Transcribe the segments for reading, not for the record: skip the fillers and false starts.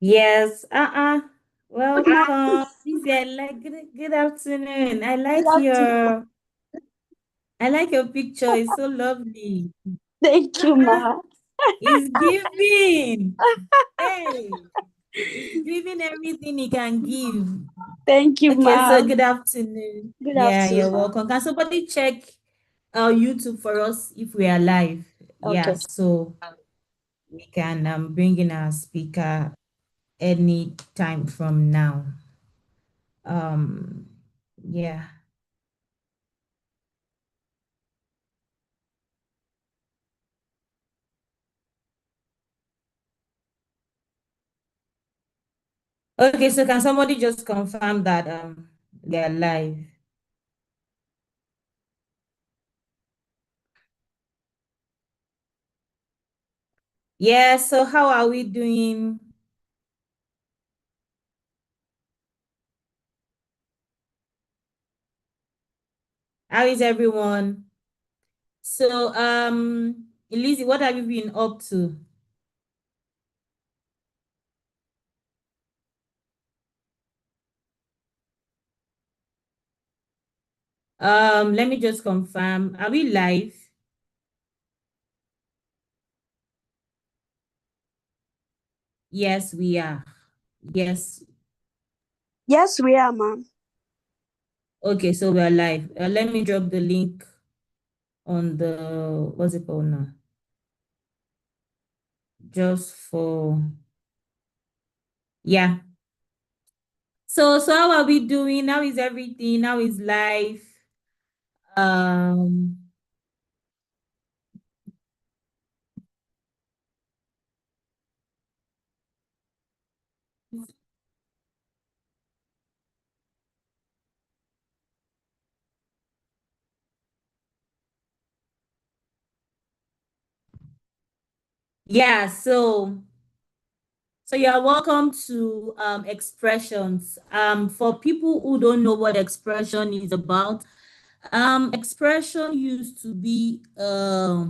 Yes. Good morning. Welcome. Lizzie, good afternoon. Good afternoon. I like your picture. It's so lovely. Thank you, Uh-uh. ma. It's giving. Hey, it's giving everything it can give. Thank you, Okay, so ma. good afternoon. Good Yeah, you're afternoon. welcome. Can somebody check our YouTube for us if we are live? Yeah, Okay. so we can bring in our speaker any time from now. Um, yeah. Okay, so can somebody just confirm that they're live? Yeah, so how are we doing? How is everyone? So Lizzie, what have you been up to? Let me just confirm. Are we live? Yes, we are. Yes. Yes, we are, ma. Okay, so we're live. Let me drop the link on the what's it called now? Just for yeah. So how are we doing? How is everything? How is life? Um, yeah, so you're welcome to expressions. For people who don't know what expression is about, expression used to be a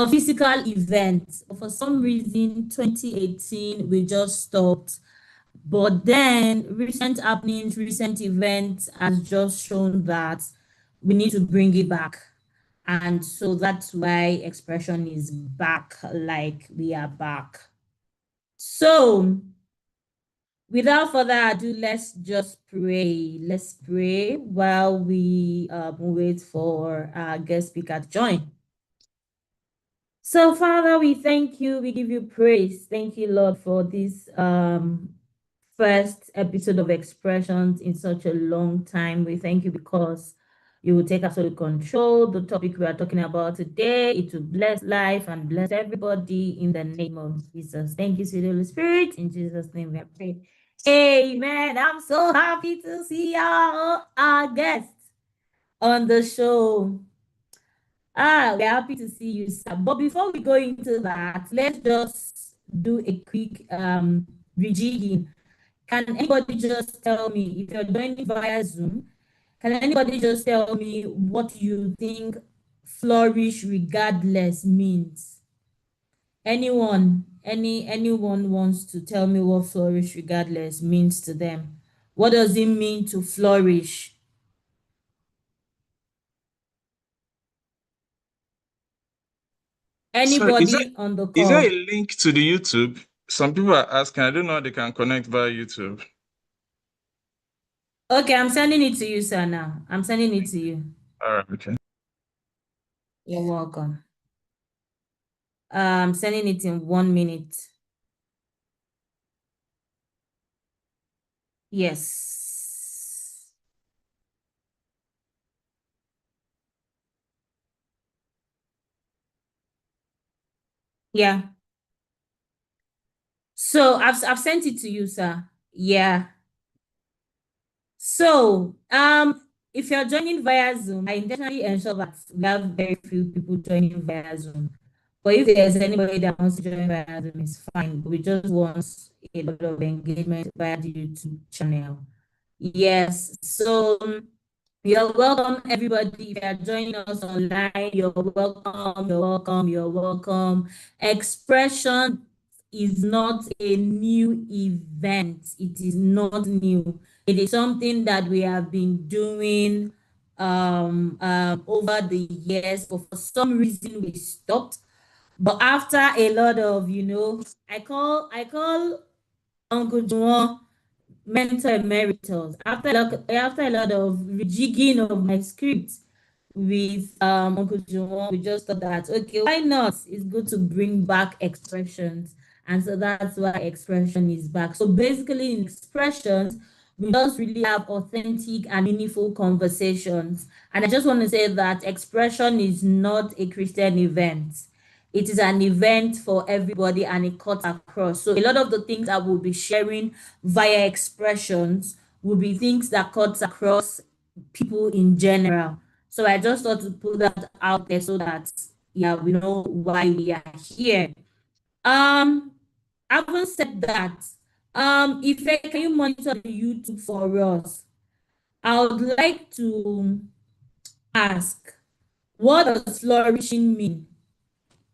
physical event. For some reason, 2018, we just stopped. But then recent happenings, recent events has just shown that we need to bring it back. And so that's why expression is back, like we are back. So without further ado, let's just pray. Let's pray while we wait for our guest speaker to join. So, Father, we thank you. We give you praise. Thank you, Lord, for this first episode of Expressions in such a long time. We thank you because you will take absolute control. The topic we are talking about today, it will bless life and bless everybody in the name of Jesus. Thank you, sweet Holy Spirit. In Jesus' name we pray. Amen. I'm so happy to see our guests on the show. We're happy to see you, sir. But before we go into that, let's just do a quick rejigging. Can anybody just tell me if you're joining via Zoom? Can anybody just tell me what you think flourish regardless means? Anyone wants to tell me what flourish regardless means to them? What does it mean to flourish? So Anybody on the is there a call? link to the YouTube? Some people are asking. I don't know how they can connect via YouTube. Okay, I'm sending it to you, sir, now. I'm sending it to you. All right, okay. You're welcome. I'm sending it in 1 minute. Yes. Yeah. So I've sent it to you, sir. Yeah. So if you're joining via Zoom, I intentionally ensure that we have very few people joining via Zoom. But if there's anybody that wants to join via Zoom, it's fine. We just want a lot of engagement via the YouTube channel. Yes. So you're welcome, everybody. If you are joining us online, you're welcome, you're welcome, you're welcome. Expression is not a new event. It is not new. It is something that we have been doing over the years, but for some reason we stopped. But after a lot of, I call Uncle Juan mentor emeritus. After a lot of rejigging of my script with Uncle John, we just thought that okay, why not? It's good to bring back expressions, and so that's why expression is back. So basically, in expressions, we just really have authentic and meaningful conversations. And I just want to say that expression is not a Christian event. It is an event for everybody and it cuts across. So a lot of the things that we'll be sharing via expressions will be things that cuts across people in general. So I just thought to put that out there so that yeah, we know why we are here. Um, having said that, if can you monitor the YouTube for us? I would like to ask, what does flourishing mean?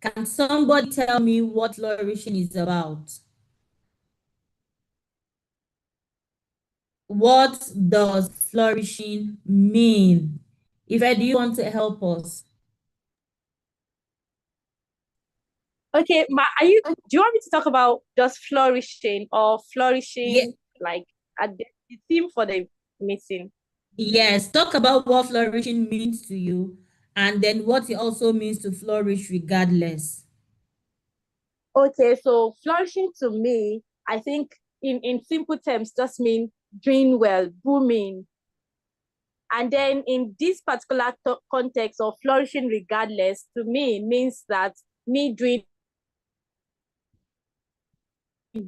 Can somebody tell me what flourishing is about? What does flourishing mean? If I do you want to help us? Okay, do you want me to talk about just flourishing or Yeah, flourishing like at the theme for the meeting? yes, talk about what flourishing means to you and then what it also means to flourish regardless. Okay, so flourishing to me, I think in simple terms just mean doing well, booming. And then in this particular context of flourishing regardless, to me means that me doing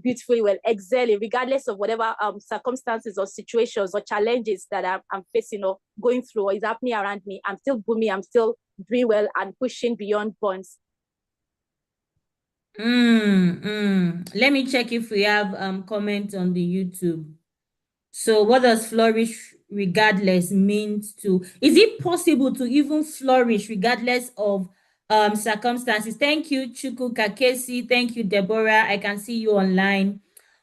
beautifully well, excelling regardless of whatever circumstances or situations or challenges that I'm facing or going through or is happening around me. I'm still booming, I'm still doing well and pushing beyond bonds. Let me check if we have comments on the YouTube. So what does flourish regardless means to, is it possible to even flourish regardless of circumstances? Thank you, Chuku Kakesi. Thank you, Deborah. I can see you online.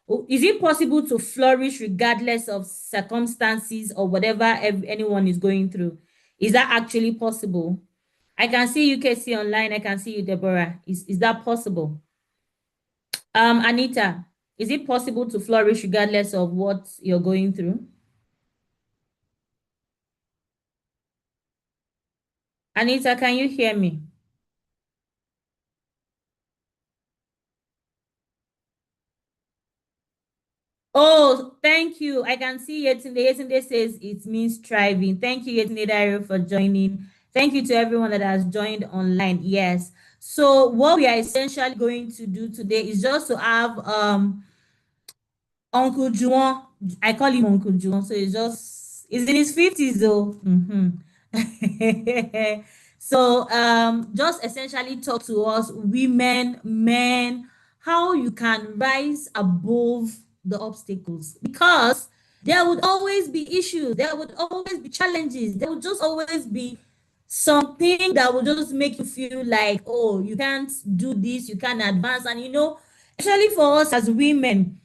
Oh, is it possible to flourish regardless of circumstances or whatever anyone is going through? Is that actually possible? I can see you, Casey, online. I can see you, Deborah. Is that possible? Anita, is it possible to flourish regardless of what you're going through? Anita, can you hear me? Oh, thank you. I can see Yetunde. Yetunde says it means striving. Thank you, Yetunde Dario, for joining. Thank you to everyone that has joined online. Yes. So what we are essentially going to do today is just to have Uncle Juan. I call him Uncle Juan, so he's in his 50s though. So just essentially talk to us, women, men, how you can rise above the obstacles, because there would always be issues, there would always be challenges, there would just always be something that will just make you feel like, oh, you can't do this, you can't advance. And especially for us as women,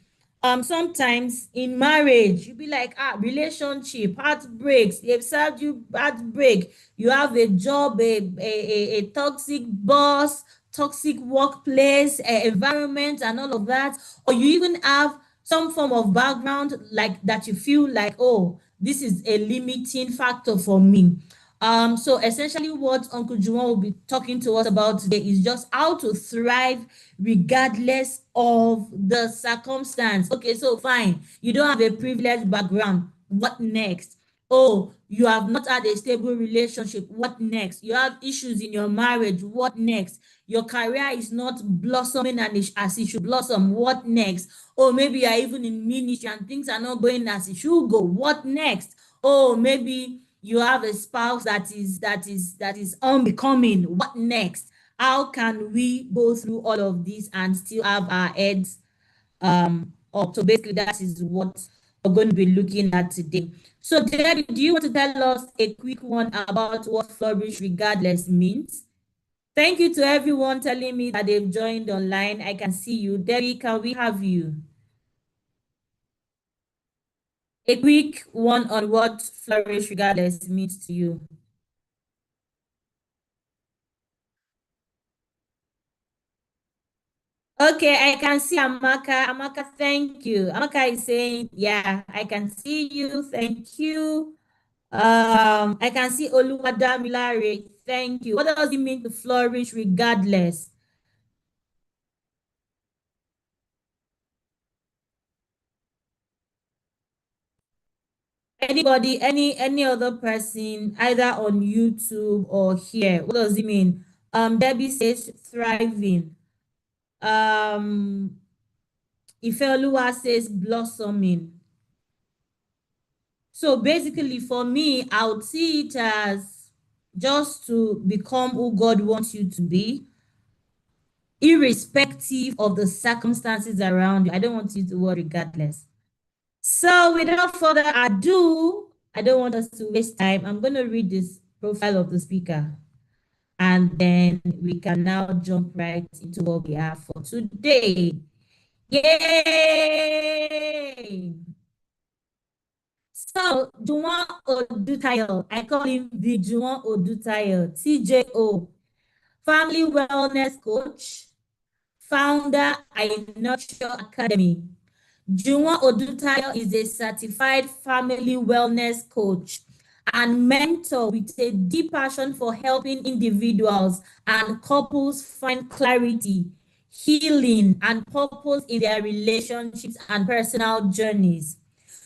sometimes in marriage you be like, relationship, heartbreaks, they've served you heartbreak, you have a job, a toxic boss, toxic workplace, environment and all of that, or you even have some form of background like that, you feel like, oh, this is a limiting factor for me. So essentially what Uncle Juwon will be talking to us about today is just how to thrive regardless of the circumstance. Okay, so fine. You don't have a privileged background. What next? Oh, you have not had a stable relationship. What next? You have issues in your marriage. What next? Your career is not blossoming as it should blossom. What next? Oh, maybe you're even in ministry and things are not going as it should go. What next? Oh, maybe you have a spouse that is unbecoming. What next? How can we go through all of this and still have our heads up? So basically that is what we're going to be looking at today. So Debbie, do you want to tell us a quick one about what flourish regardless means? Thank you to everyone telling me that they've joined online. I can see you. Debbie, can we have you? A quick one on what flourish regardless means to you. Okay, I can see Amaka. Amaka, thank you. Amaka is saying, yeah, I can see you. Thank you. I can see Oluwadamilare. Thank you. What does it mean to flourish regardless? Anybody, any other person, either on YouTube or here, what does it mean? Debbie says thriving. Ifeoluwa says blossoming. So basically, for me, I would see it as just to become who God wants you to be, irrespective of the circumstances around you. I don't want you to worry regardless. So without further ado, I don't want us to waste time. I'm going to read this profile of the speaker, and then we can now jump right into what we have for today. Yay! So, Juwon Odutayo, I call him the Juwon Odutayo, TJO, family wellness coach, founder, I Nurture Academy. Juwon Odutayo is a certified family wellness coach and mentor with a deep passion for helping individuals and couples find clarity, healing, and purpose in their relationships and personal journeys.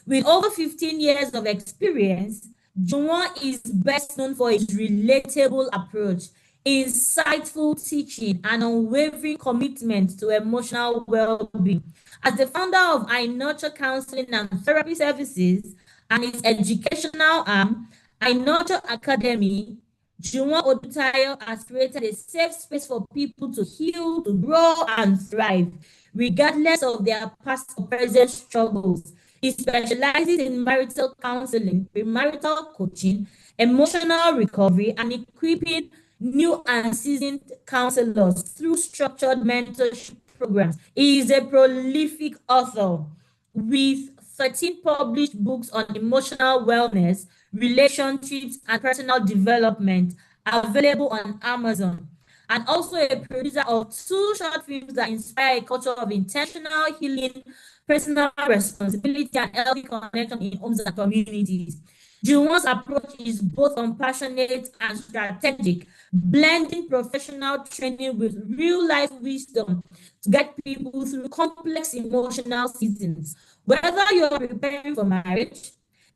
With over 15 years of experience, Juwon is best known for his relatable approach, insightful teaching, and unwavering commitment to emotional well-being. As the founder of I Nurture Counseling and Therapy Services and its educational arm, I Nurture Academy, Juwon Odutayo has created a safe space for people to heal, to grow, and thrive, regardless of their past or present struggles. He specializes in marital counseling, premarital coaching, emotional recovery, and equipping new and seasoned counselors through structured mentorship programs. He is a prolific author with 13 published books on emotional wellness, relationships, and personal development available on Amazon, and also a producer of 2 short films that inspire a culture of intentional healing, personal responsibility, and healthy connection in homes and communities. Juwon's approach is both compassionate and strategic, blending professional training with real life wisdom to get people through complex emotional seasons. Whether you're preparing for marriage,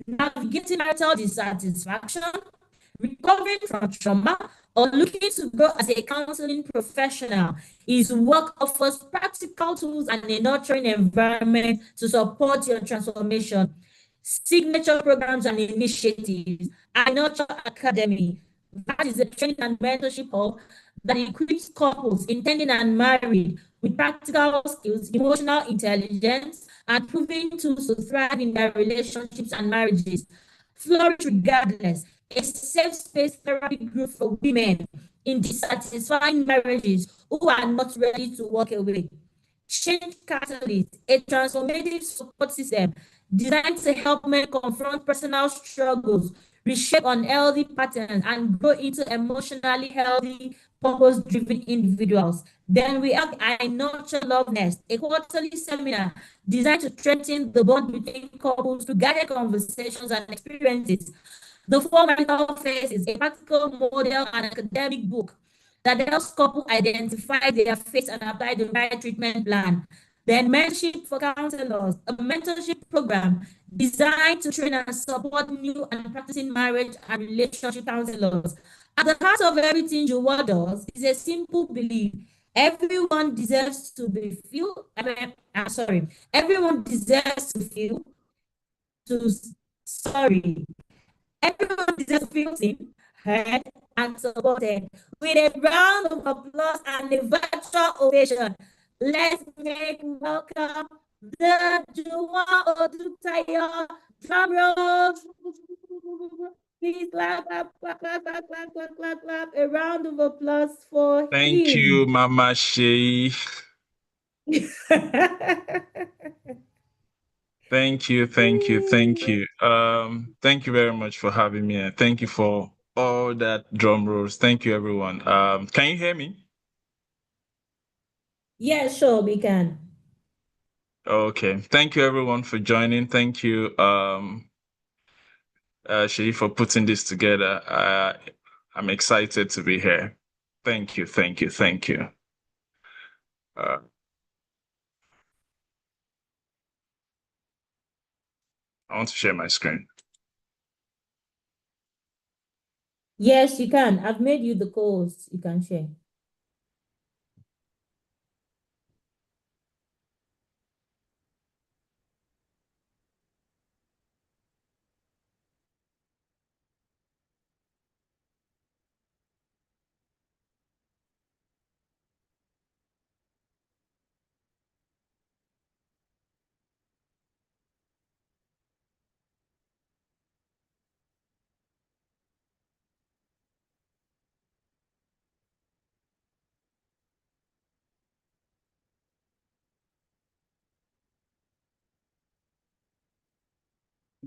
navigating marital dissatisfaction, recovering from trauma, or looking to grow as a counseling professional, his work offers practical tools and a nurturing environment to support your transformation. Signature programs and initiatives. I Nurture Academy. That is a training and mentorship hub that equips couples intending and married with practical skills, emotional intelligence, and proven tools to thrive in their relationships and marriages. Flourish Regardless, a safe space therapy group for women in dissatisfying marriages who are not ready to walk away. Change Catalyst, a transformative support system designed to help men confront personal struggles, reshape unhealthy patterns, and grow into emotionally healthy, purpose-driven individuals. Then we have I Nurture Love Nest, a quarterly seminar designed to strengthen the bond between couples through guided conversations and experiences. The Four Marital Phases, a practical model and academic book that helps couples identify their fates and apply the right treatment plan. Then mentorship for counselors, a mentorship program designed to train and support new and practicing marriage and relationship counselors. At the heart of everything Juwon does is a simple belief. Everyone deserves to be feel. I'm sorry. Everyone deserves to feel. To sorry. Everyone deserves to feel seen, heard, and supported. With a round of applause and a virtual ovation, let's make welcome the Juwon Odutayo drum roll. Please clap, clap, clap, clap, clap, clap, clap, clap, clap. A round of applause for Thank him. you, Mama Shay. Thank you. Thank you very much for having me. And thank you for all that drum rolls. Thank you, everyone. Can you hear me? Yeah, sure, we can. Okay. Thank you, everyone, for joining. Thank you, Shay, for putting this together. I'm excited to be here. Thank you. Thank you. Thank you. I want to share my screen. Yes, you can. I've made you the co-host. You can share.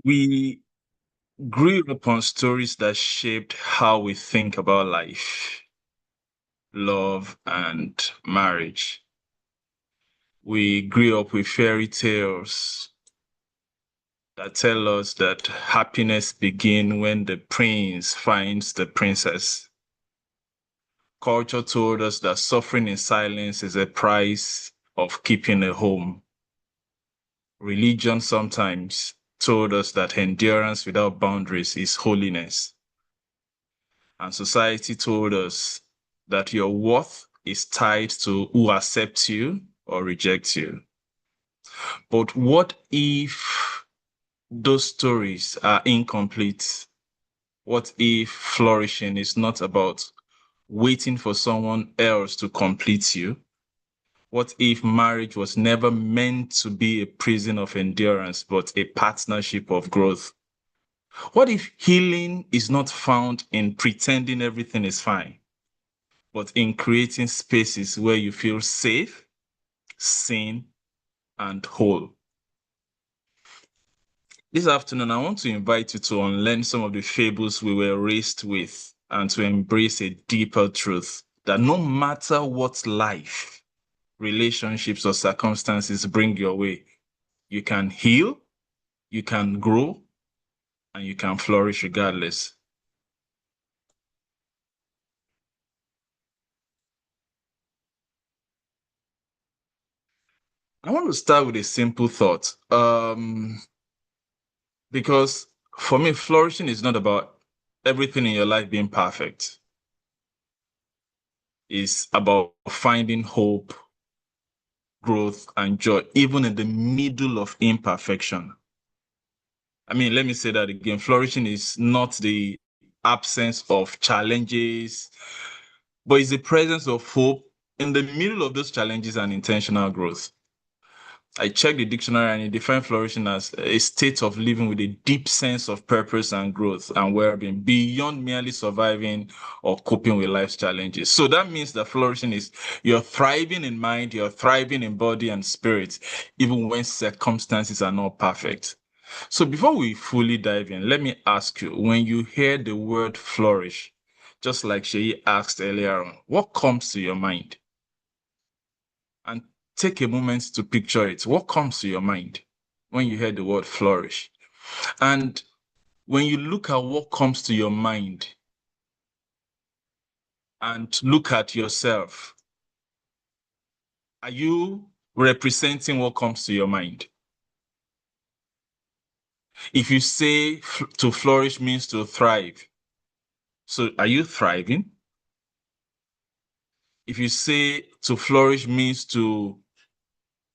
We grew up on stories that shaped how we think about life, love, and marriage. We grew up with fairy tales that tell us that happiness begins when the prince finds the princess. Culture told us that suffering in silence is a price of keeping a home. Religion sometimes told us that endurance without boundaries is holiness. And society told us that your worth is tied to who accepts you or rejects you. But what if those stories are incomplete? What if flourishing is not about waiting for someone else to complete you? What if marriage was never meant to be a prison of endurance, but a partnership of growth? What if healing is not found in pretending everything is fine, but in creating spaces where you feel safe, seen, and whole? This afternoon, I want to invite you to unlearn some of the fables we were raised with and to embrace a deeper truth that no matter what life, relationships, or circumstances bring your way, you can heal, you can grow, and you can flourish regardless. I want to start with a simple thought. Because for me, flourishing is not about everything in your life being perfect. It's about finding hope, growth, and joy, even in the middle of imperfection. I mean, let me say that again. Flourishing is not the absence of challenges, but it's the presence of hope in the middle of those challenges and intentional growth. I checked the dictionary and it defines flourishing as a state of living with a deep sense of purpose and growth and well-being beyond merely surviving or coping with life's challenges. So that means that flourishing is you're thriving in mind, you're thriving in body and spirit, even when circumstances are not perfect. So before we fully dive in, let me ask you, when you hear the word flourish, just like Sheyi asked earlier on, what comes to your mind? And take a moment to picture it. What comes to your mind when you hear the word flourish? And when you look at what comes to your mind and look at yourself, are you representing what comes to your mind? If you say to flourish means to thrive, so are you thriving? If you say to flourish means to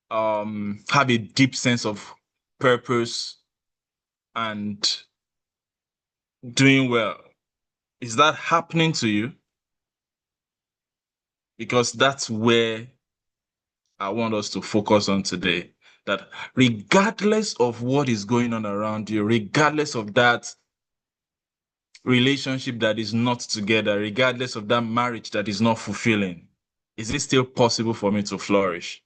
have a deep sense of purpose and doing well, is that happening to you? Because that's where I want us to focus on today. That regardless of what is going on around you, regardless of that relationship that is not together, regardless of that marriage that is not fulfilling, is it still possible for me to flourish?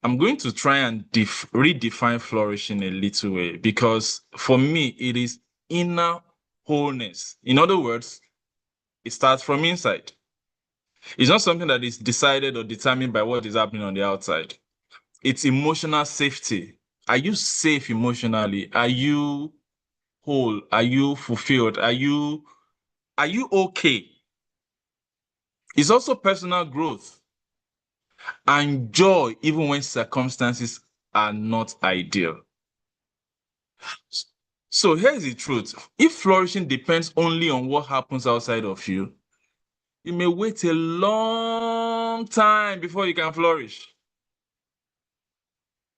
I'm going to try and redefine flourishing a little way, because for me, it is inner wholeness. In other words, it starts from inside. It's not something that is decided or determined by what is happening on the outside. It's emotional safety. Are you safe emotionally? Are you whole? Are you fulfilled? Are you okay? It's also personal growth and joy, even when circumstances are not ideal. So here's the truth. If flourishing depends only on what happens outside of you, you may wait a long time before you can flourish.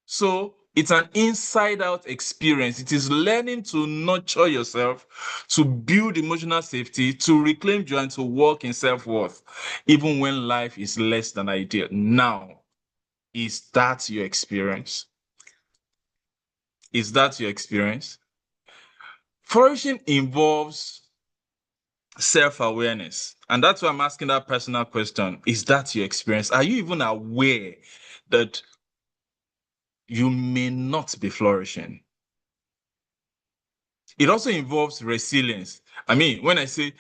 So it's an inside-out experience. It is learning to nurture yourself, to build emotional safety, to reclaim joy, and to walk in self-worth, even when life is less than ideal. Now, is that your experience? Is that your experience? Flourishing involves self-awareness. And that's why I'm asking that personal question. Is that your experience? Are you even aware that you may not be flourishing? It also involves resilience. I mean, when I say,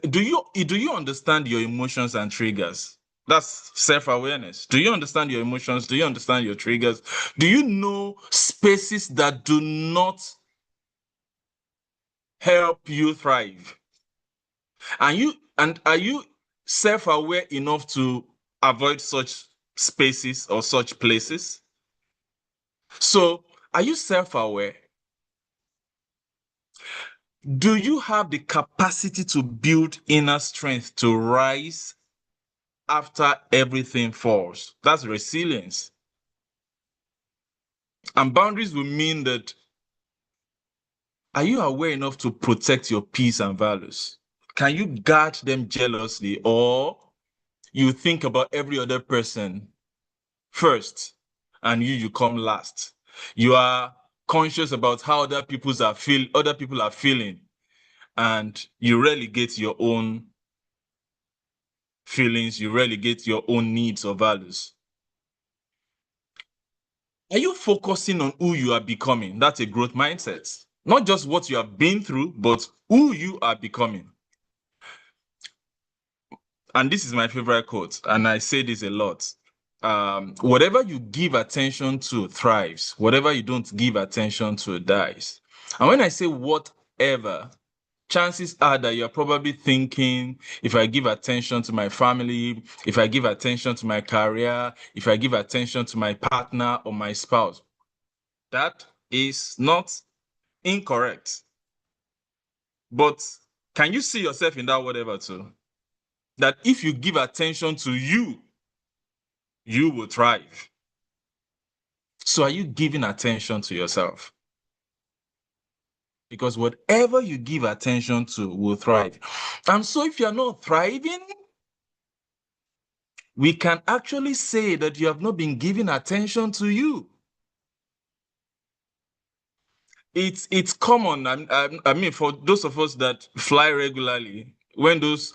do you understand your emotions and triggers? That's self-awareness. Do you understand your emotions? Do you understand your triggers? Do you know spaces that do not help you thrive? And are you self-aware enough to avoid such spaces or such places? So, are you self-aware? Do you have the capacity to build inner strength to rise after everything falls? That's resilience. And boundaries will mean that, are you aware enough to protect your peace and values? Can you guard them jealously, or you think about every other person first and you come last? You are conscious about how other people are feeling, and you relegate your own feelings, you relegate your own needs or values. Are you focusing on who you are becoming? That's a growth mindset. Not just what you have been through, but who you are becoming. And this is my favorite quote, and I say this a lot. Whatever you give attention to thrives. Whatever you don't give attention to dies. And when I say whatever, chances are that you're probably thinking, if I give attention to my family, if I give attention to my career, if I give attention to my partner or my spouse. That is not incorrect. But can you see yourself in that whatever too? That if you give attention to you, you will thrive. So are you giving attention to yourself? Because whatever you give attention to will thrive. And so if you're not thriving, we can actually say that you have not been giving attention to you. It's common. I mean, for those of us that fly regularly, when those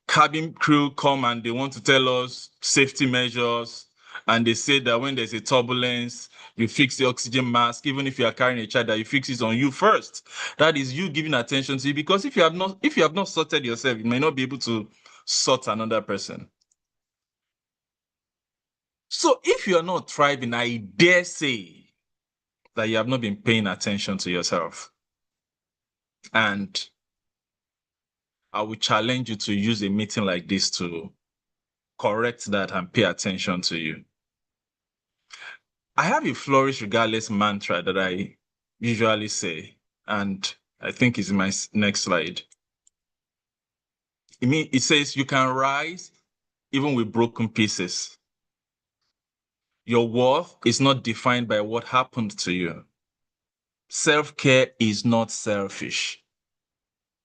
cabin crew come and they want to tell us safety measures, and they say that when there's a turbulence, you fix the oxygen mask. Even if you are carrying a child, that you fix it on you first. That is you giving attention to you, because if you have not sorted yourself, you may not be able to sort another person. So if you are not thriving, I dare say that you have not been paying attention to yourself. And I will challenge you to use a meeting like this to correct that and pay attention to you. I have a flourish regardless mantra that I usually say, and I think it's in my next slide. It says you can rise even with broken pieces. Your worth is not defined by what happened to you. Self-care is not selfish.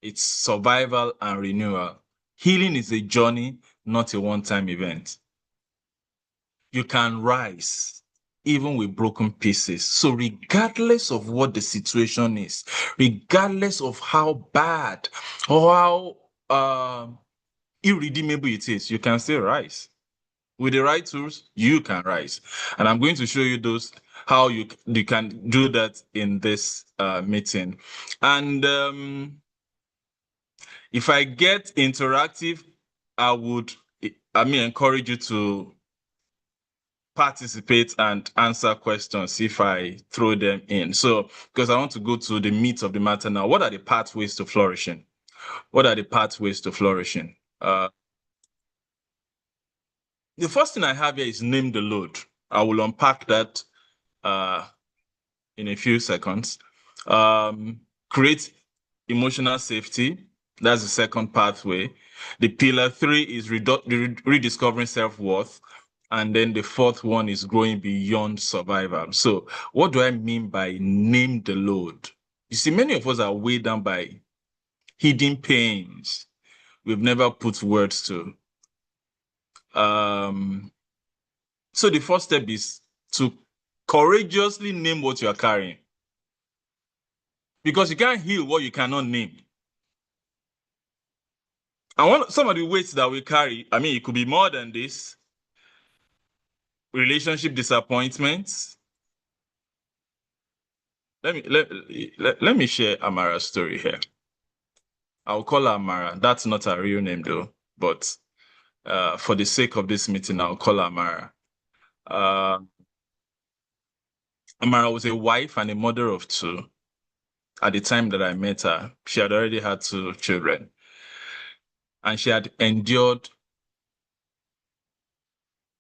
It's survival and renewal. Healing is a journey, not a one-time event. You can rise even with broken pieces. So regardless of what the situation is, regardless of how bad or how irredeemable it is, you can still rise. With the right tools, you can rise. And I'm going to show you those how you can do that in this meeting. And if I get interactive, I would encourage you to participate and answer questions if I throw them in. So, because I want to go to the meat of the matter now. What are the pathways to flourishing? What are the pathways to flourishing? The first thing I have here is name the load. I will unpack that in a few seconds. Create emotional safety. That's the second pathway. The pillar 3 is rediscovering self-worth. And then the fourth one is growing beyond survival. So what do I mean by name the load? You see, many of us are weighed down by hidden pains we've never put words to. So the first step is to courageously name what you are carrying. Because you can't heal what you cannot name. And some of the weights that we carry, it could be more than this. Relationship disappointments. Let me share Amara's story here. I'll call her Amara. That's not her real name though. But for the sake of this meeting, I'll call her Amara. Amara was a wife and a mother of 2. At the time that I met her, she had already had 2 children. And she had endured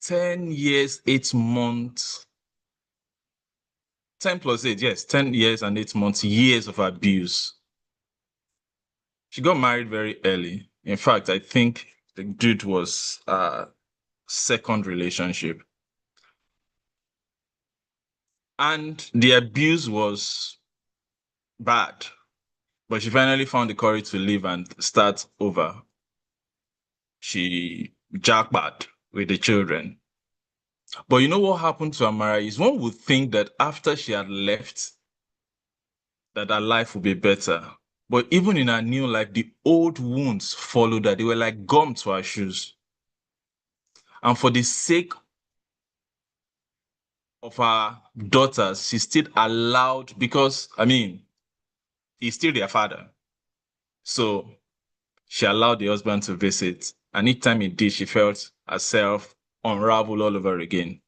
10 years, 8 months, 10 plus 8, yes, 10 years and 8 months, years of abuse. She got married very early. In fact, I think the dude was second relationship. And the abuse was bad. But she finally found the courage to leave and start over. She jackpot with the children. But you know what happened to Amara is one would think that after she had left, that her life would be better. But even in her new life, the old wounds followed her. They were like gum to her shoes. And for the sake of her daughters, she still allowed, because, he's still their father. So she allowed the husband to visit. And each time he did, she felt herself unravel all over again.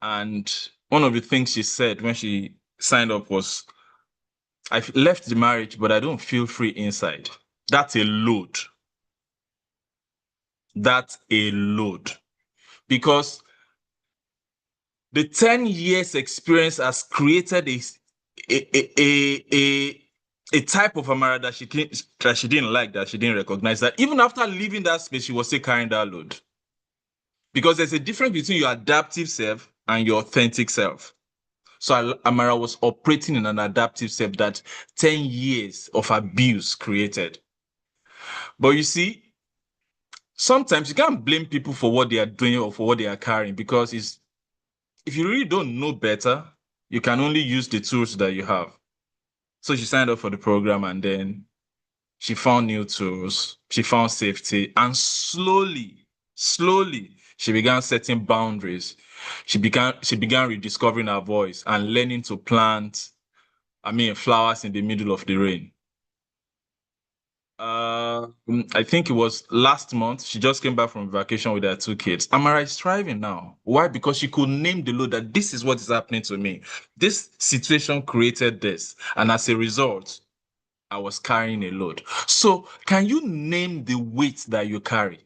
And one of the things she said when she signed up was, I've left the marriage, but I don't feel free inside. That's a load. That's a load. Because the 10 years experience has created a type of Amara that she didn't like, that she didn't recognize, that even after leaving that space, she was still carrying that load. Because there's a difference between your adaptive self and your authentic self. So Amara was operating in an adaptive self that 10 years of abuse created. But you see, sometimes you can't blame people for what they are doing or for what they are carrying, because if you really don't know better, you can only use the tools that you have. So she signed up for the program, and then she found new tools, she found safety, and slowly, she began setting boundaries. She began rediscovering her voice and learning to plant, flowers in the middle of the rain. I think it was last month. She just came back from vacation with her 2 kids. Amara is thriving now. Why? Because she could name the load, that this is what is happening to me. This situation created this. And as a result, I was carrying a load. So can you name the weight that you carry?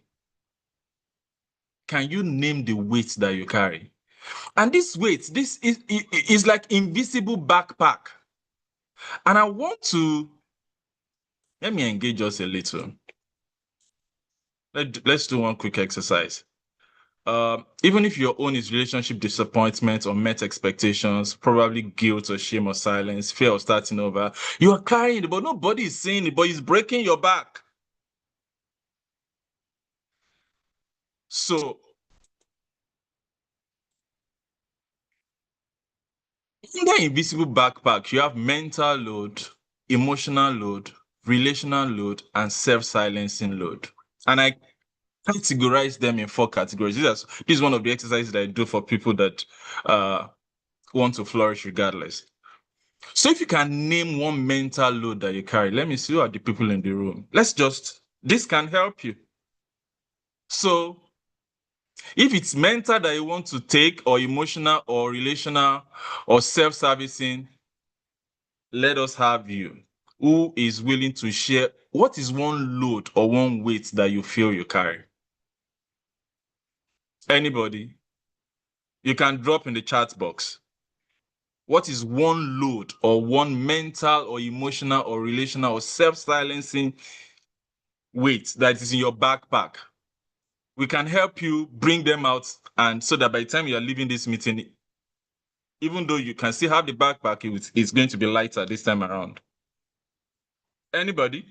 Can you name the weight that you carry? And this weight, this is like invisible backpack. And I want to, let me engage us a little. Let's do one quick exercise. Even if your own is relationship disappointment or met expectations, probably guilt or shame or silence, fear of starting over, you are carrying it, but nobody is saying it, but it's breaking your back. So your invisible backpack, you have mental load, emotional load, relational load, and self-silencing load. And I categorize them in 4 categories. This is one of the exercises that I do for people that want to flourish regardless. So if you can name one mental load that you carry, let me see who are the people in the room. This can help you. So if it's mental that you want to take, or emotional, or relational, or self-servicing, let us have you. Who is willing to share? What is one load or one weight that you feel you carry? Anybody? You can drop in the chat box. What is one load or one mental or emotional or relational or self-silencing weight that is in your backpack? We can help you bring them out, and so that by the time you are leaving this meeting, even though you can still have the backpack, it's going to be lighter this time around. Anybody?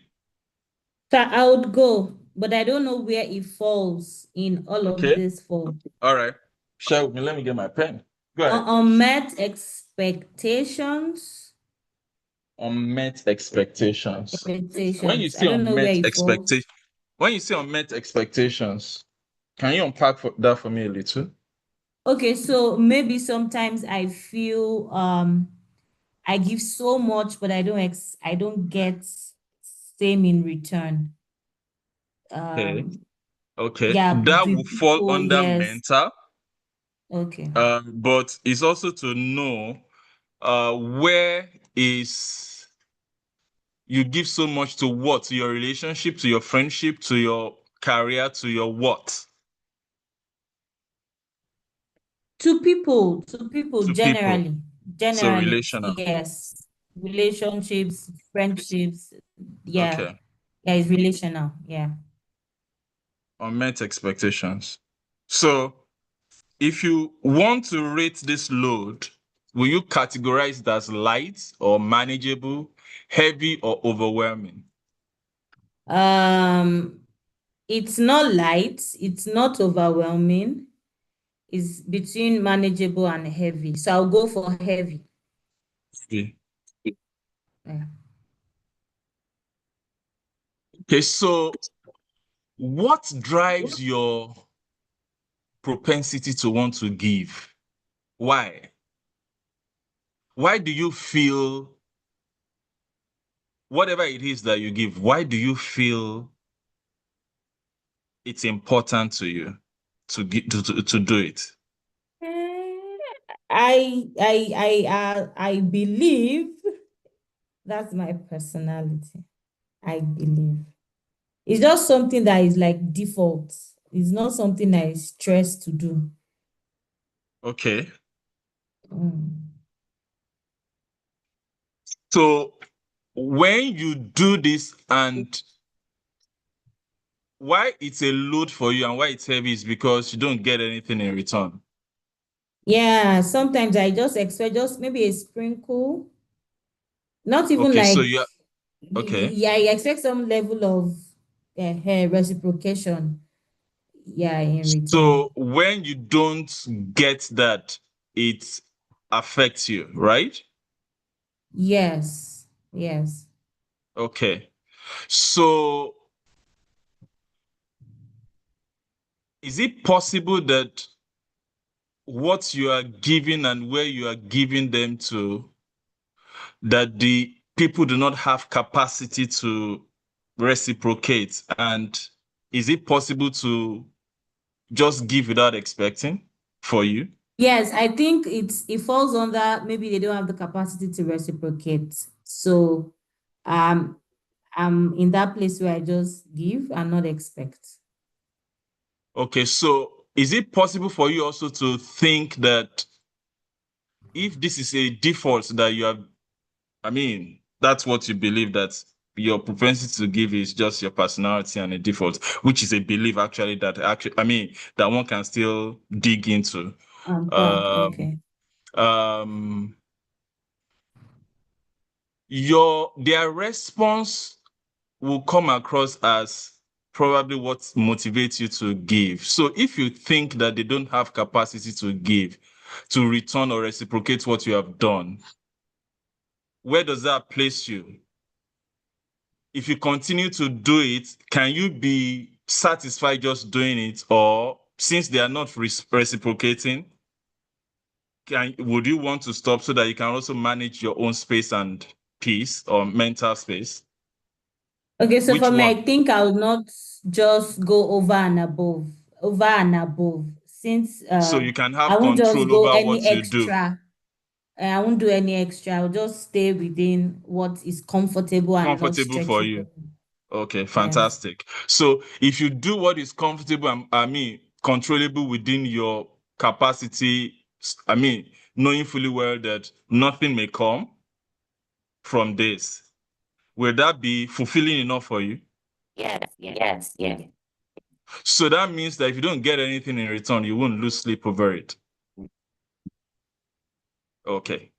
So I would go, but I don't know where it falls in all of this for. All right. Share with me. Let me get my pen. Go ahead. Unmet expectations. Unmet expectations. When you Expectations. I say don't know where unmet it falls. expectations, when you say unmet expectations, can you unpack that for me a little? Okay, so maybe sometimes I feel I give so much, but I don't get same in return. Okay. Okay. Yeah, That will fall people, under yes. mental. Okay. But it's also to know where is you give so much to what? To your relationship, to your friendship, to your career, to your what? To people To people. generally. So Generally, relational. yes. Relationships, friendships, yeah. Okay. Yeah, it's relational. Yeah. Unmet expectations. So if you want to rate this load, will you categorize it as light or manageable, heavy or overwhelming? It's not light, it's not overwhelming. It's between manageable and heavy. So I'll go for heavy. Okay. Yeah. Okay, so what drives your propensity to want to give? Why? Why do you feel whatever it is that you give, why do you feel it's important to you to do it? I believe that's my personality. I believe. It's just something that is like default. It's not something that is stressed to do. Okay. Mm. So when you do this, and why it's a load for you and why it's heavy is because you don't get anything in return. Yeah, sometimes I just expect just maybe a sprinkle. Not even Okay, so like, you okay. yeah, I expect some level of reciprocation. Yeah, in return. So when you don't get that, it affects you, right? Yes, yes. Okay. So is it possible that what you are giving and where you are giving them to, that the people do not have capacity to reciprocate? And is it possible to just give without expecting for you? Yes, I think it falls under maybe they don't have the capacity to reciprocate. So um I'm in that place where I just give and not expect. Okay, so is it possible for you also to think that if this is a default that you have, I mean, that's what you believe, that your propensity to give is just your personality and a default, which is a belief actually I mean, that one can still dig into. Back, Um, okay. um, their response will come across as probably what motivates you to give. So if you think that they don't have capacity to give, to return or reciprocate what you have done, where does that place you? If you continue to do it, can you be satisfied just doing it? Or since they are not reciprocating, would you want to stop so that you can also manage your own space and peace or mental space? Okay, so Which for me, one? I think I would not just go over and above, since So you can I have won't just control go over any what you do. extra. I won't do any extra. I'll just stay within what is comfortable and not Comfortable for stretching for you. me. Okay, Yes. fantastic. So if you do what is comfortable, controllable within your capacity, knowing fully well that nothing may come from this, will that be fulfilling enough for you? Yes. So that means that if you don't get anything in return, you won't lose sleep over it. Okay,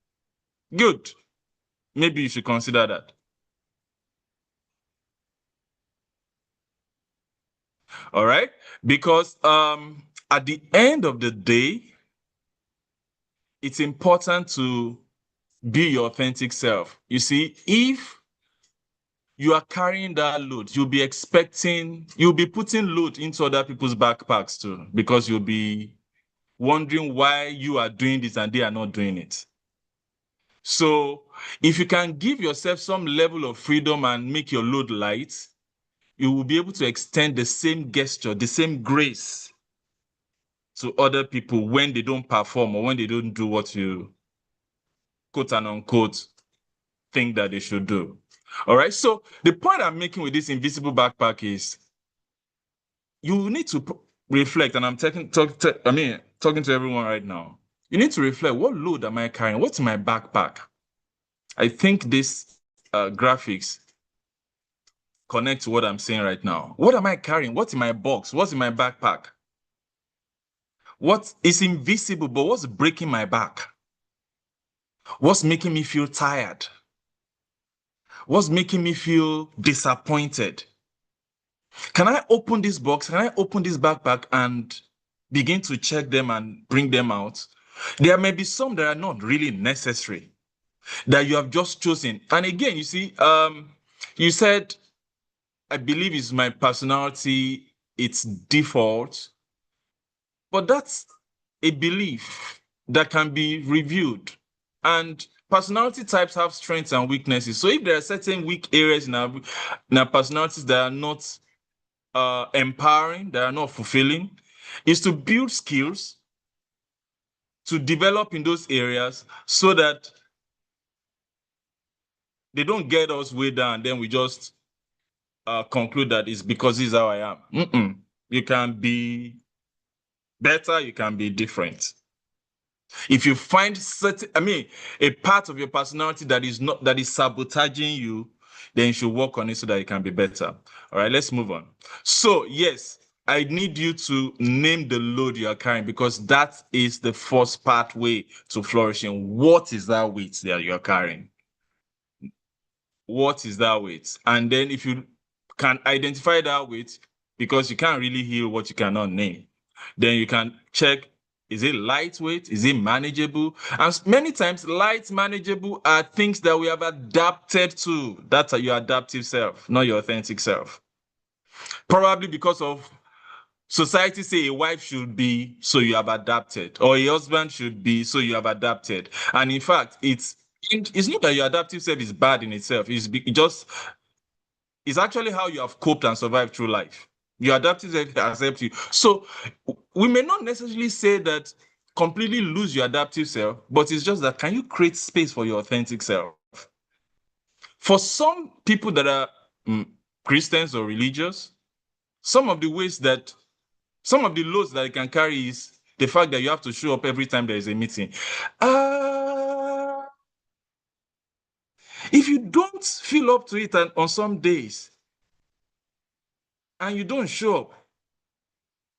good. Maybe you should consider that. All right, because at the end of the day, it's important to be your authentic self. You see, if you are carrying that load, you'll be putting load into other people's backpacks too, because you'll be wondering why you are doing this and they are not doing it. So if you can give yourself some level of freedom and make your load light, you will be able to extend the same gesture, the same grace to other people when they don't perform or when they don't do what you, quote and unquote, think that they should do. All right. So the point I'm making with this invisible backpack is you need to reflect, and I'm talking to everyone right now. You need to reflect, what load am I carrying? What's in my backpack? I think this graphics connect to what I'm saying right now. What am I carrying? What's in my box? What's in my backpack? What is invisible, but what's breaking my back? What's making me feel tired? What's making me feel disappointed? Can I open this box? Can I open this backpack and begin to check them and bring them out? There may be some that are not really necessary that you have just chosen. And again, you see, you said, I believe it's my personality, it's default, but that's a belief that can be reviewed. And personality types have strengths and weaknesses. So if there are certain weak areas in our personalities that are not empowering, that are not fulfilling, is to build skills to develop in those areas so that they don't get us way down. Then we just conclude that it's because this is how I am. You can be better, you can be different. If you find a part of your personality that is sabotaging you, then you should work on it so that it can be better. All right, let's move on. So yes, I need you to name the load you are carrying, because that is the first pathway to flourishing. What is that weight that you are carrying? What is that weight? And then if you can identify that weight, because you can't really heal what you cannot name, then you can check, is it lightweight? Is it manageable? And many times, light, manageable are things that we have adapted to. That's your adaptive self, not your authentic self. Probably because of society say a wife should be, so you have adapted, or a husband should be, so you have adapted. And in fact, it's not that your adaptive self is bad in itself. It's actually how you have coped and survived through life. Your adaptive self accepts you. So we may not necessarily say that completely lose your adaptive self, but it's just that, can you create space for your authentic self? For some people that are Christians or religious, some of the loads that you can carry is the fact that you have to show up every time there is a meeting. If you don't feel up to it on some days and you don't show up,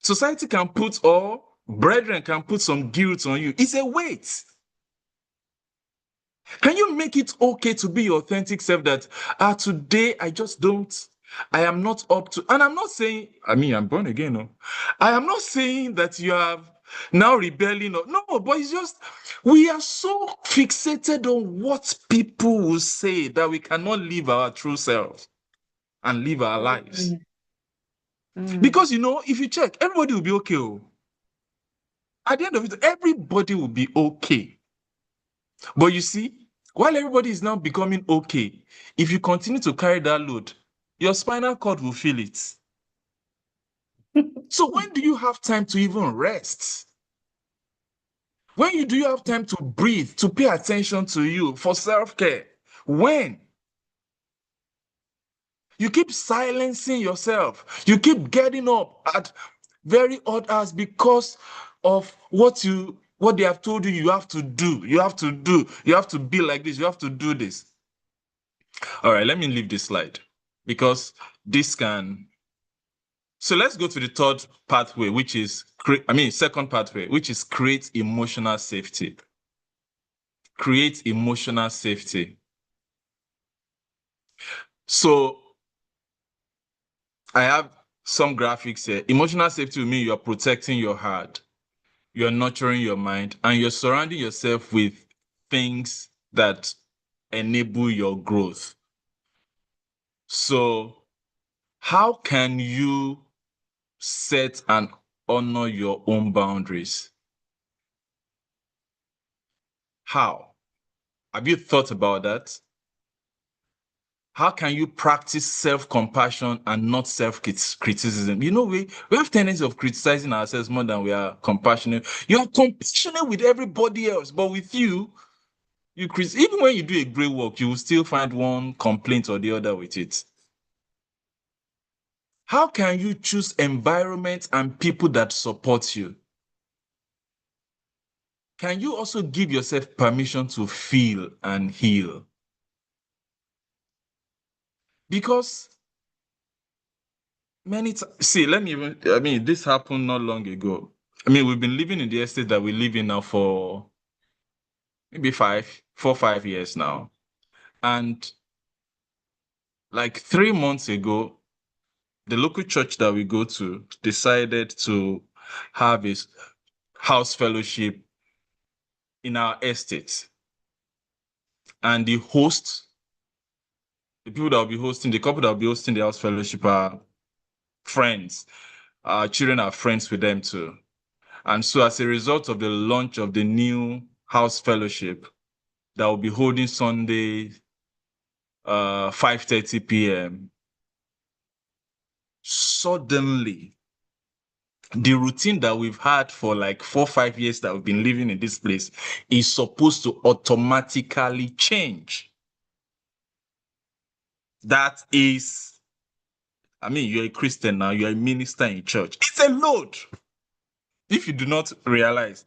society can put, or brethren can put, some guilt on you. It's a weight. Can you make it okay to be your authentic self, that today I am not up to, and I'm not saying, I'm born again. No. I am not saying that you have now rebelling. No, but it's just, we are so fixated on what people will say that we cannot live our true self and live our lives. Because, if you check, everybody will be okay. At the end of it, everybody will be okay. But you see, while everybody is now becoming okay, if you continue to carry that load, your spinal cord will feel it. So when do you have time to even rest? When do you have time to breathe, to pay attention to you for self-care? When? You keep silencing yourself. You keep getting up at very odd hours because of what they have told you have to do. You have to do. You have to be like this. You have to do this. All right, let me leave this slide because this can. So let's go to the third pathway, which is, second pathway, which is create emotional safety. Create emotional safety. So I have some graphics here. Emotional safety will mean you're protecting your heart, you're nurturing your mind, and you're surrounding yourself with things that enable your growth. So how can you set and honor your own boundaries? How? Have you thought about that? How can you practice self-compassion and not self-criticism? We have tendency of criticizing ourselves more than we are compassionate. You are compassionate with everybody else, but with you even when you do a great work, you will still find one complaint or the other with it. How can you choose environment and people that support you? Can you also give yourself permission to feel and heal? Because this happened not long ago. We've been living in the estate that we live in now for maybe 5 years now. And like 3 months ago, the local church that we go to decided to have a house fellowship in our estate. And the people that will be hosting, the couple that will be hosting the house fellowship are friends. Our children are friends with them too. And so as a result of the launch of the new house fellowship that will be holding Sunday, 5:30 p.m., suddenly the routine that we've had for like 4-5 years that we've been living in this place is supposed to automatically change. That is, you're a Christian now, you're a minister in church. It's a load if you do not realize.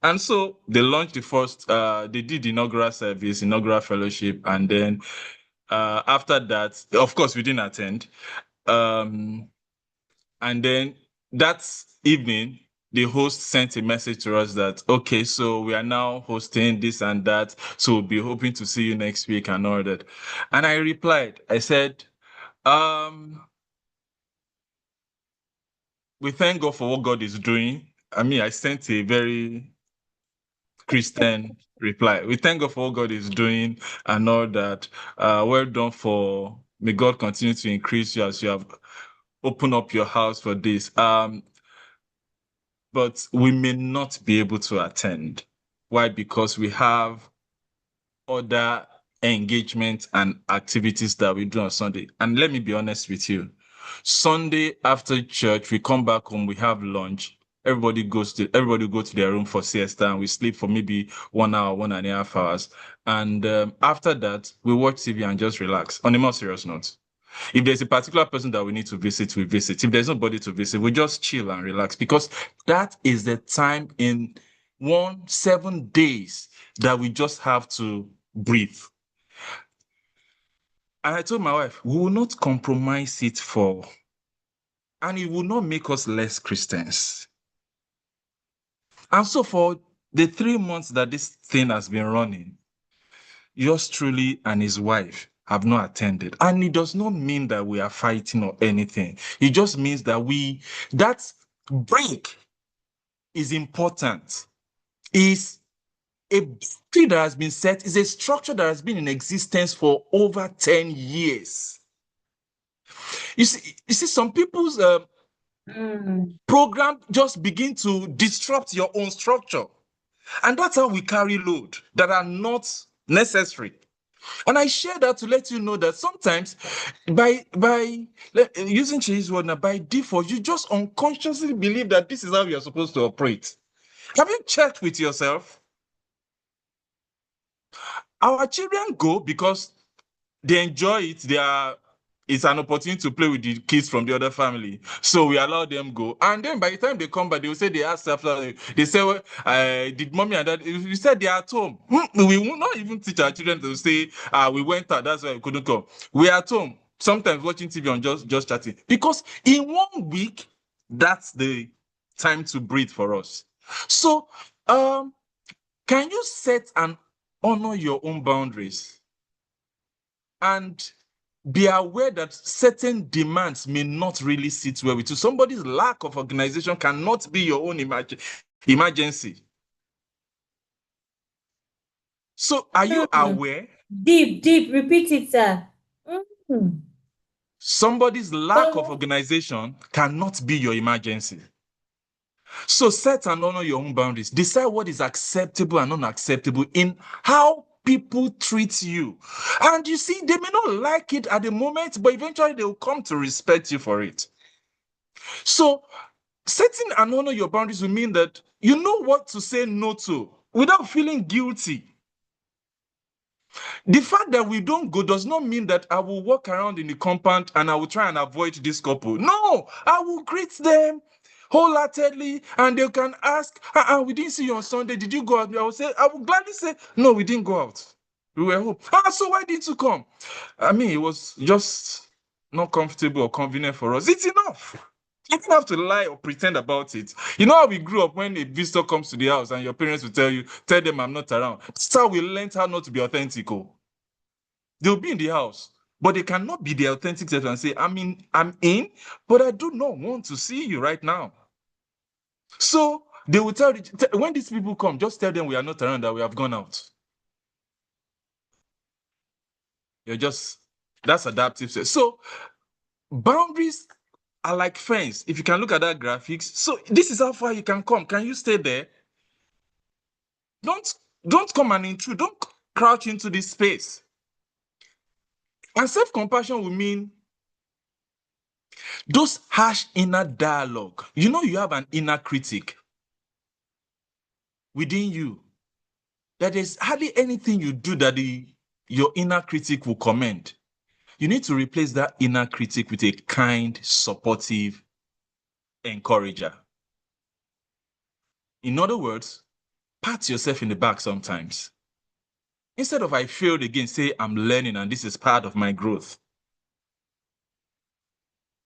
And so they launched they did the inaugural service, inaugural fellowship, and then after that, of course, we didn't attend. And then that evening, the host sent a message to us that, okay, so we are now hosting this and that, so we'll be hoping to see you next week and all that. And I replied, I said, we thank God for what God is doing. I sent a very Christian reply. We thank God for what God is doing and all that. Well done. May God continue to increase you as you have opened up your house for this. But we may not be able to attend. Why? Because we have other engagements and activities that we do on Sunday. And let me be honest with you. Sunday after church, we come back home, we have lunch. Everybody go to their room for siesta, and we sleep for maybe 1 hour, 1.5 hours. And after that, we watch TV and just relax. On a more serious note, if there's a particular person that we need to visit, we visit. If there's nobody to visit, we just chill and relax, because that is the time in 7 days that we just have to breathe. And I told my wife, we will not compromise it and it will not make us less Christians. And so for the 3 months that this thing has been running, yours truly and his wife have not attended. And it does not mean that we are fighting or anything. It just means that that break is important. Is a boundary that has been set, is a structure that has been in existence for over 10 years. You see some people's program just begin to disrupt your own structure. And that's how we carry load that are not necessary. And I share that to let you know that sometimes by using Chi's word now, by default, you just unconsciously believe that this is how you're supposed to operate. Have you checked with yourself? Our children go because they enjoy it. It's an opportunity to play with the kids from the other family. So we allow them go. And then by the time they come back, they will say they ask after, they say, well, did mommy and dad, you said they are at home. We will not even teach our children to say, we went out, that's why we couldn't come. We are at home, sometimes watching TV and just chatting. Because in 1 week, that's the time to breathe for us. So, can you set and honor your own boundaries? And be aware that certain demands may not really sit well with you. Somebody's lack of organization cannot be your own emergency. So are you aware? Deep, repeat it, sir. Somebody's lack of organization cannot be your emergency. So set and honor your own boundaries. Decide what is acceptable and unacceptable in how people treat you. And you see, they may not like it at the moment, but eventually they will come to respect you for it. So setting and honor your boundaries will mean that you know what to say no to without feeling guilty. The fact that we don't go does not mean that I will walk around in the compound and I will try and avoid this couple. No, I will greet them wholeheartedly, and they can ask, we didn't see you on Sunday, did you go out? I will gladly say, no, we didn't go out. We were home. So why didn't you come? I mean, it was just not comfortable or convenient for us. It's enough. You don't have to lie or pretend about it. You know how we grew up when a visitor comes to the house and your parents will tell them I'm not around. That's how we learned how not to be authentic. They'll be in the house, but they cannot be the authentic self and say, I'm in, but I do not want to see you right now. So they will tell when these people come, just tell them we are not around, that we have gone out. That's adaptive. So boundaries are like fence. If you can look at that graphics. So this is how far you can come. Can you stay there? Don't come and intrude. Don't crouch into this space. And self-compassion will mean those harsh inner dialogue. You know, you have an inner critic within you. That there's hardly anything you do that your inner critic will commend. You need to replace that inner critic with a kind, supportive encourager. In other words, pat yourself in the back sometimes. Instead of I failed again, say I'm learning and this is part of my growth.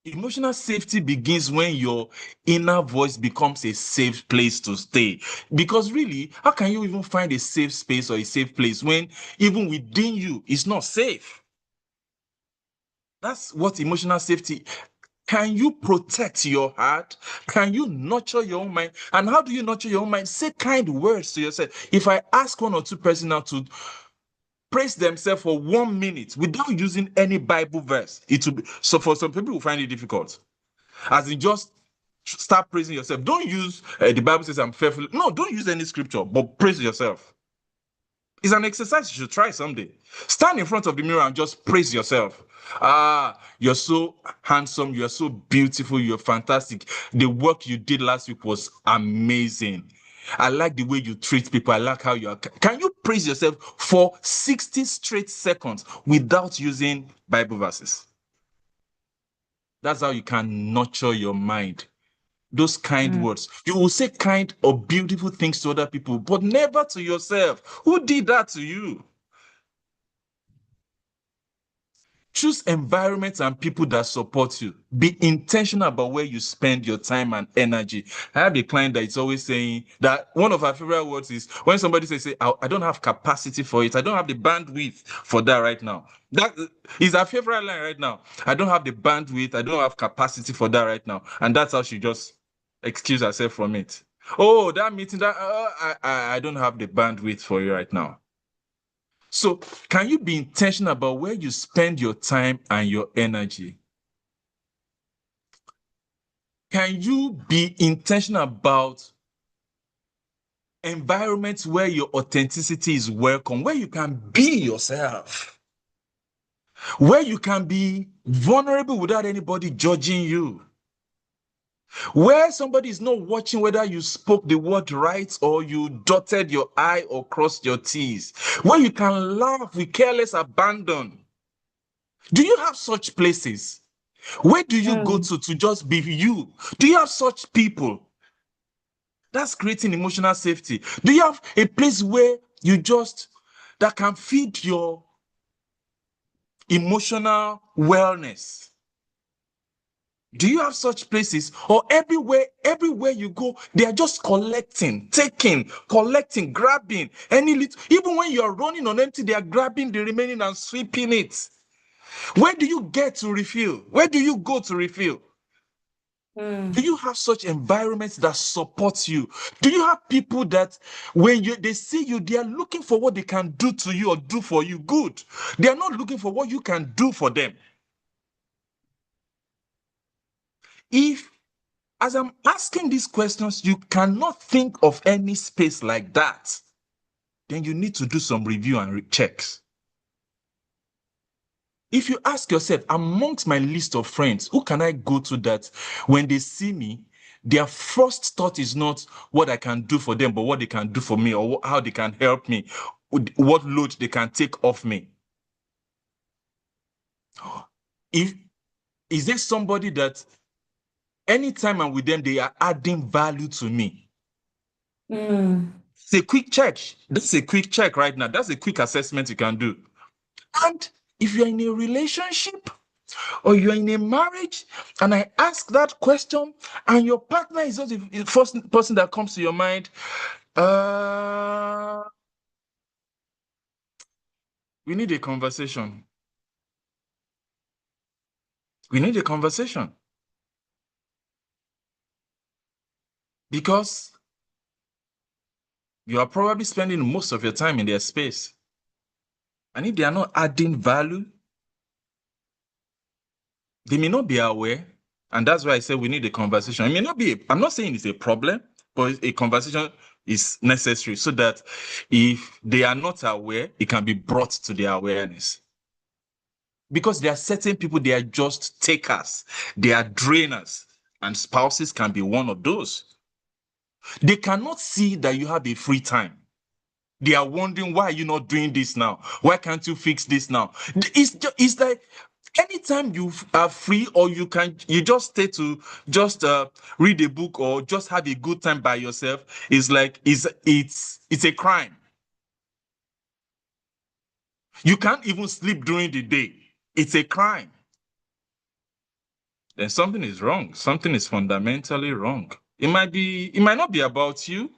Emotional safety begins when your inner voice becomes a safe place to stay. Because really, how can you even find a safe space or a safe place when even within you it's not safe? That's what emotional safety. Can you protect your heart? Can you nurture your own mind? And how do you nurture your own mind? Say kind words to yourself. If I ask one or two persons now to praise themselves for 1 minute without using any Bible verse, it will be so. For some people, will find it difficult. As in, just start praising yourself. Don't use the Bible says I'm fearful. No, don't use any scripture, but praise yourself. It's an exercise you should try someday. Stand in front of the mirror and just praise yourself. You're so handsome. You're so beautiful. You're fantastic. The work you did last week was amazing. I like the way you treat people. I like how you are. Can you praise yourself for 60 straight seconds without using Bible verses? That's how you can nurture your mind. Those kind words. You will say kind or beautiful things to other people, but never to yourself. Who did that to you? Choose environments and people that support you. Be intentional about where you spend your time and energy. I have a client that is always saying that one of our favorite words is when somebody says, I don't have capacity for it. I don't have the bandwidth for that right now. That is our favorite line right now. I don't have the bandwidth. I don't have capacity for that right now. And that's how she just excuse herself from it. Oh, that meeting, that I don't have the bandwidth for you right now. So can you be intentional about where you spend your time and your energy? Can you be intentional about environments where your authenticity is welcome, where you can be yourself, where you can be vulnerable without anybody judging you, where somebody is not watching whether you spoke the word right or you dotted your I or crossed your T's, where you can laugh with careless abandon. Do you have such places? Where do you go to just be you? Do you have such people? That's creating emotional safety. Do you have a place where you just that can feed your emotional wellness? Do you have such places? Or everywhere you go, they are just collecting, taking, collecting, grabbing any little, even when you are running on empty, they are grabbing the remaining and sweeping it. Where do you get to refill? Where do you go to refill? Do you have such environments that support you? Do you have people that when they see you, they are looking for what they can do to you or do for you good? They are not looking for what you can do for them. If, as I'm asking these questions, you cannot think of any space like that, then you need to do some review and checks. If you ask yourself, amongst my list of friends, who can I go to that when they see me, their first thought is not what I can do for them, but what they can do for me or how they can help me, what load they can take off me. Is there somebody that anytime I'm with them, they are adding value to me? It's a quick check. That's a quick check right now. That's a quick assessment you can do. And if you're in a relationship, or you're in a marriage, and I ask that question, and your partner is not the first person that comes to your mind, we need a conversation. We need a conversation. Because you are probably spending most of your time in their space. And if they are not adding value, they may not be aware. And that's why I say we need a conversation. It may not be, I'm not saying it's a problem, but a conversation is necessary so that if they are not aware, it can be brought to their awareness. Because there are certain people, they are just takers, they are drainers, and spouses can be one of those. They cannot see that you have a free time. They are wondering, why are you not doing this now? Why can't you fix this now? It's like anytime you are free or you just stay to just read a book or just have a good time by yourself, it's like it's a crime. You can't even sleep during the day. It's a crime. Then something is wrong. Something is fundamentally wrong. It might not be about you.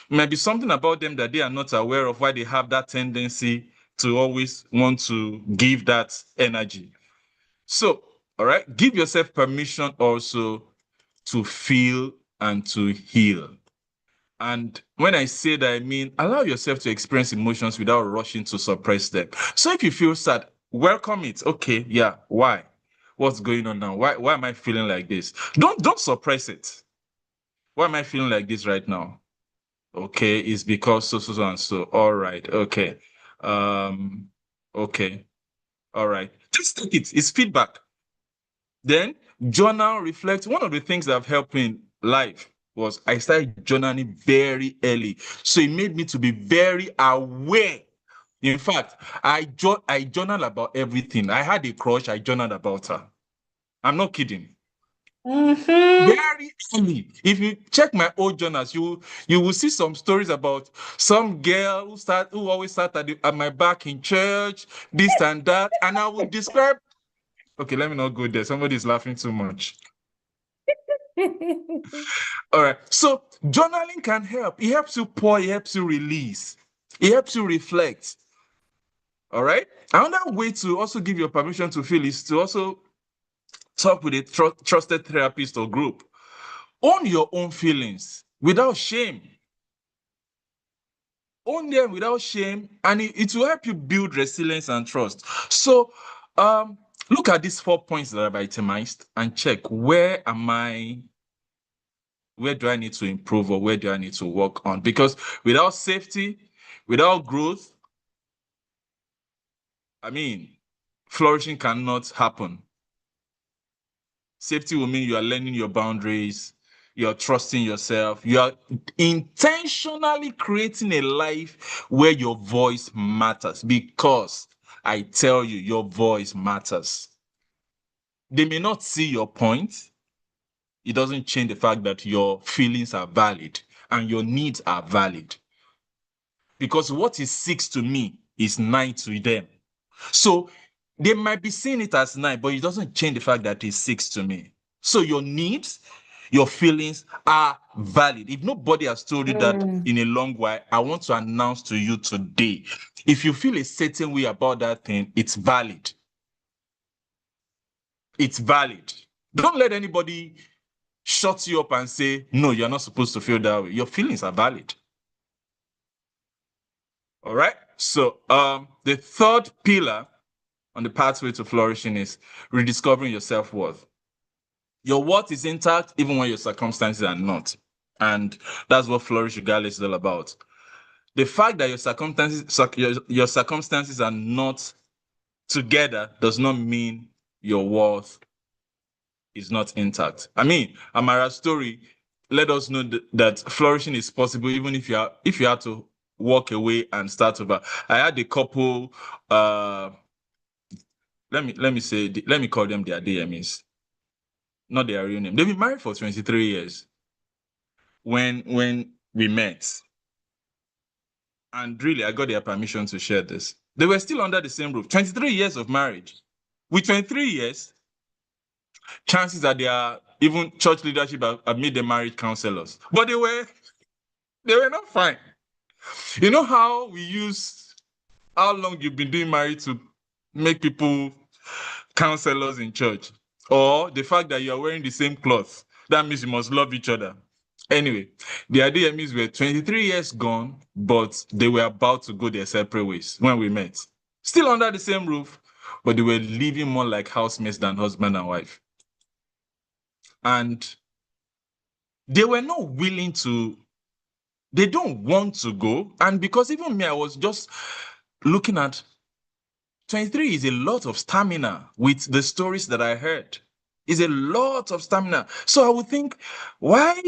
It might be something about them that they are not aware of, why they have that tendency to always want to give that energy. So, all right, give yourself permission also to feel and to heal. And when I say that, I mean, allow yourself to experience emotions without rushing to suppress them. So if you feel sad, welcome it. Okay, yeah, why? What's going on now? Why am I feeling like this? Don't suppress it. Why am I feeling like this right now? Okay, it's because so and so. All right, okay. Um, okay. All right. Just take it. It's feedback. Then journal, reflect. One of the things that have helped me in life was I started journaling very early. So it made me to be very aware. In fact, I journal about everything. I had a crush, I journaled about her. I'm not kidding. Very early. If you check my old journals, you will see some stories about some girl who always sat at my back in church, this and that, and I will describe. Okay, let me not go there. Somebody's laughing too much. All right. So journaling can help. It helps you pour, it helps you release, it helps you reflect. All right. Another way to also give your permission to feel is to also talk with a trusted therapist or group. Own your own feelings. without shame. Own them without shame, and it will help you build resilience and trust. So look at these 4 points that I've itemized and check, where do I need to improve, or where do I need to work on? Because without safety, without growth, flourishing cannot happen. Safety will mean you are learning your boundaries, you're trusting yourself, you are intentionally creating a life where your voice matters, because I tell you, your voice matters. They may not see your point. It doesn't change the fact that your feelings are valid and your needs are valid. Because what is 6 to me is 9 to them. So they might be seeing it as 9, but it doesn't change the fact that it's 6 to me. So your needs, your feelings are valid. If nobody has told you that in a long while, I want to announce to you today, if you feel a certain way about that thing, it's valid. It's valid. Don't let anybody shut you up and say, no, you're not supposed to feel that way. Your feelings are valid. All right. So the third pillar on the pathway to flourishing is rediscovering your self-worth. Your worth is intact even when your circumstances are not. And that's what Flourish Regardless is all about. The fact that your circumstances are not together does not mean your worth is not intact. Amara's story let us know that flourishing is possible even if you had to walk away and start over. I had a couple, let me call them their DMEs, not their real name. They've been married for 23 years when we met. And really, I got their permission to share this. They were still under the same roof. 23 years of marriage. With 23 years, chances are even church leadership have made them marriage counselors. But they were not fine. You know how we use how long you've been doing marriage to make people counselors in church? Or the fact that you are wearing the same clothes. That means you must love each other. Anyway, the idea means we're 23 years gone, but they were about to go their separate ways when we met. Still under the same roof, but they were living more like housemates than husband and wife. And they were not willing to, they don't want to go. And because even me, I was just looking at 23 is a lot of stamina with the stories that I heard. Is a lot of stamina. So I would think, why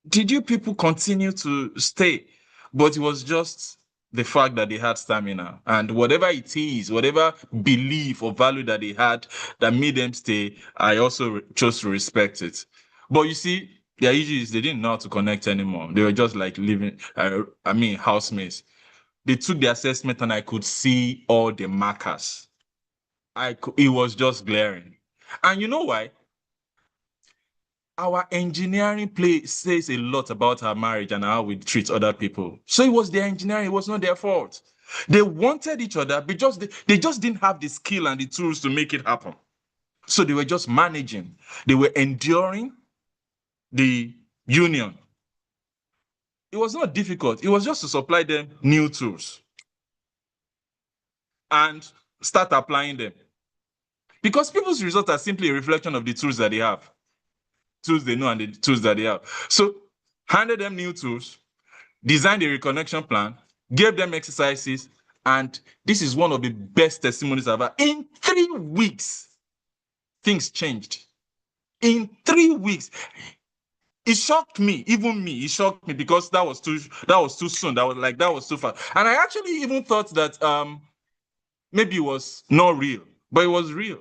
did you people continue to stay? But it was just the fact that they had stamina, and whatever it is, whatever belief or value that they had that made them stay, I also chose to respect it. But you see, their issue is they didn't know how to connect anymore. They were just like living, housemates. They took the assessment and I could see all the markers. It was just glaring. And you know why? Our engineering says a lot about our marriage and how we treat other people. So it was their engineering, it was not their fault. They wanted each other, but they just didn't have the skill and the tools to make it happen. So they were just managing. They were enduring the union. It was not difficult. It was just to supply them new tools and start applying them. Because people's results are simply a reflection of the tools that they have. Tools they know and the tools that they have. So handed them new tools, designed a reconnection plan, gave them exercises, and this is one of the best testimonies I've had. In 3 weeks, things changed. In 3 weeks. It shocked me, even me. It shocked me because that was too soon. That was too fast. And I actually even thought that maybe it was not real, but it was real.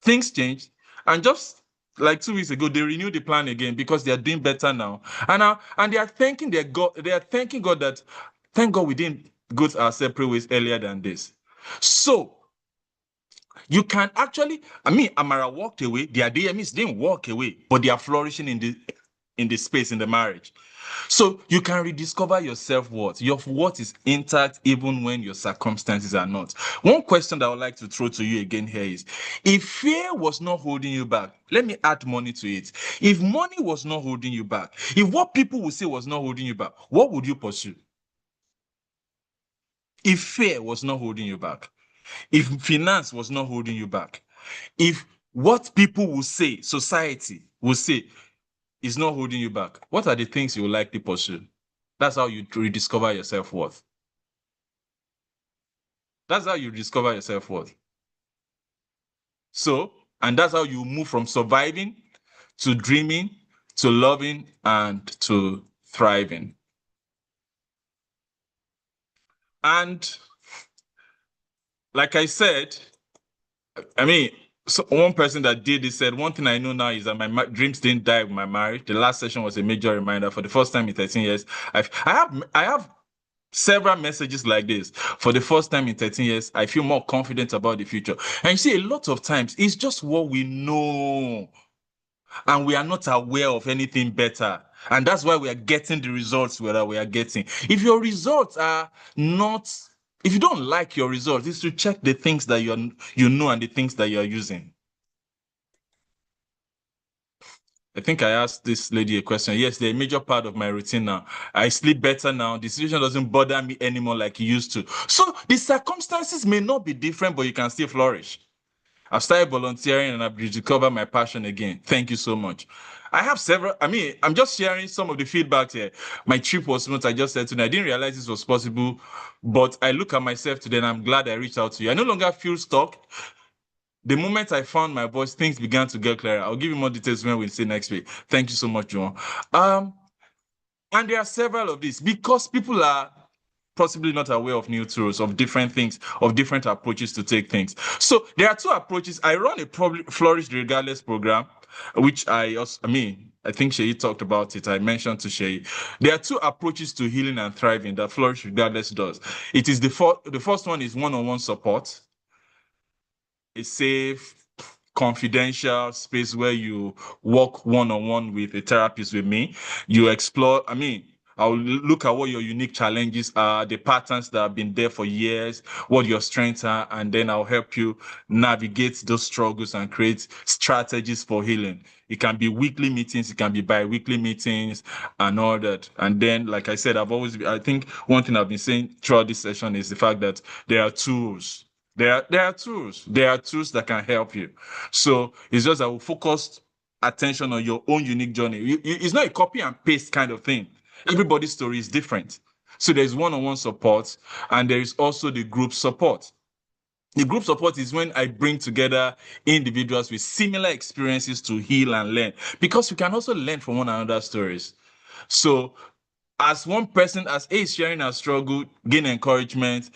Things changed, and just like 2 weeks ago, they renewed the plan again because they are doing better now. And they are thanking their God. They are thanking God that, thank God we didn't go our separate ways earlier than this. So you can actually, Amara walked away. Their DMs didn't walk away, but they are flourishing in the space, in the marriage. So you can rediscover your self-worth. Your worth is intact even when your circumstances are not. One question that I would like to throw to you again here is, if fear was not holding you back, let me add money to it. If money was not holding you back, if what people would say was not holding you back, what would you pursue? If fear was not holding you back, if finance was not holding you back, if what people will say, society will say, is not holding you back, what are the things you would likely pursue? That's how you rediscover your self-worth. That's how you discover your self-worth. So, and that's how you move from surviving to dreaming to loving and to thriving. And like I said, I mean, so one person that did this said, one thing I know now is that my dreams didn't die with my marriage. The last session was a major reminder. For the first time in 13 years, I have several messages like this. For the first time in 13 years, I feel more confident about the future. And you see, a lot of times, it's just what we know. And we are not aware of anything better. And that's why we are getting the results that we are getting. If your results are not, if you don't like your results, it's to check the things that you know and the things that you're using. I think I asked this lady a question. Yes, they're a major part of my routine now. I sleep better now. The situation doesn't bother me anymore like it used to. So the circumstances may not be different, but you can still flourish. I've started volunteering and I've rediscovered my passion again. Thank you so much. I have several, I'm just sharing some of the feedback here. My trip was smooth. I just said to you, I didn't realize this was possible, but I look at myself today and I'm glad I reached out to you. I no longer feel stuck. The moment I found my voice, things began to get clearer. I'll give you more details when we see next week. Thank you so much, John. And there are several of these because people are possibly not aware of new tools, of different things, of different approaches to take things. So there are two approaches. I run a Flourish Regardless program, which I think Shay talked about it. I mentioned to Shay. There are two approaches to healing and thriving that Flourish Regardless does. It is the first one is one-on-one support. A safe, confidential space where you work one-on-one with a therapist with me. You explore, I'll look at what your unique challenges are, the patterns that have been there for years, what your strengths are, and then I'll help you navigate those struggles and create strategies for healing. It can be weekly meetings, it can be bi-weekly meetings and all that. And then, like I said, I think one thing I've been saying throughout this session is the fact that there are tools. There are tools. There are tools that can help you. So it's just that we focus attention on your own unique journey. It's not a copy and paste kind of thing. Everybody's story is different. So there's one-on-one support and there is also the group support. The group support is when I bring together individuals with similar experiences to heal and learn, because we can also learn from one another's stories. So as one person, as A is sharing our struggle, gain encouragement,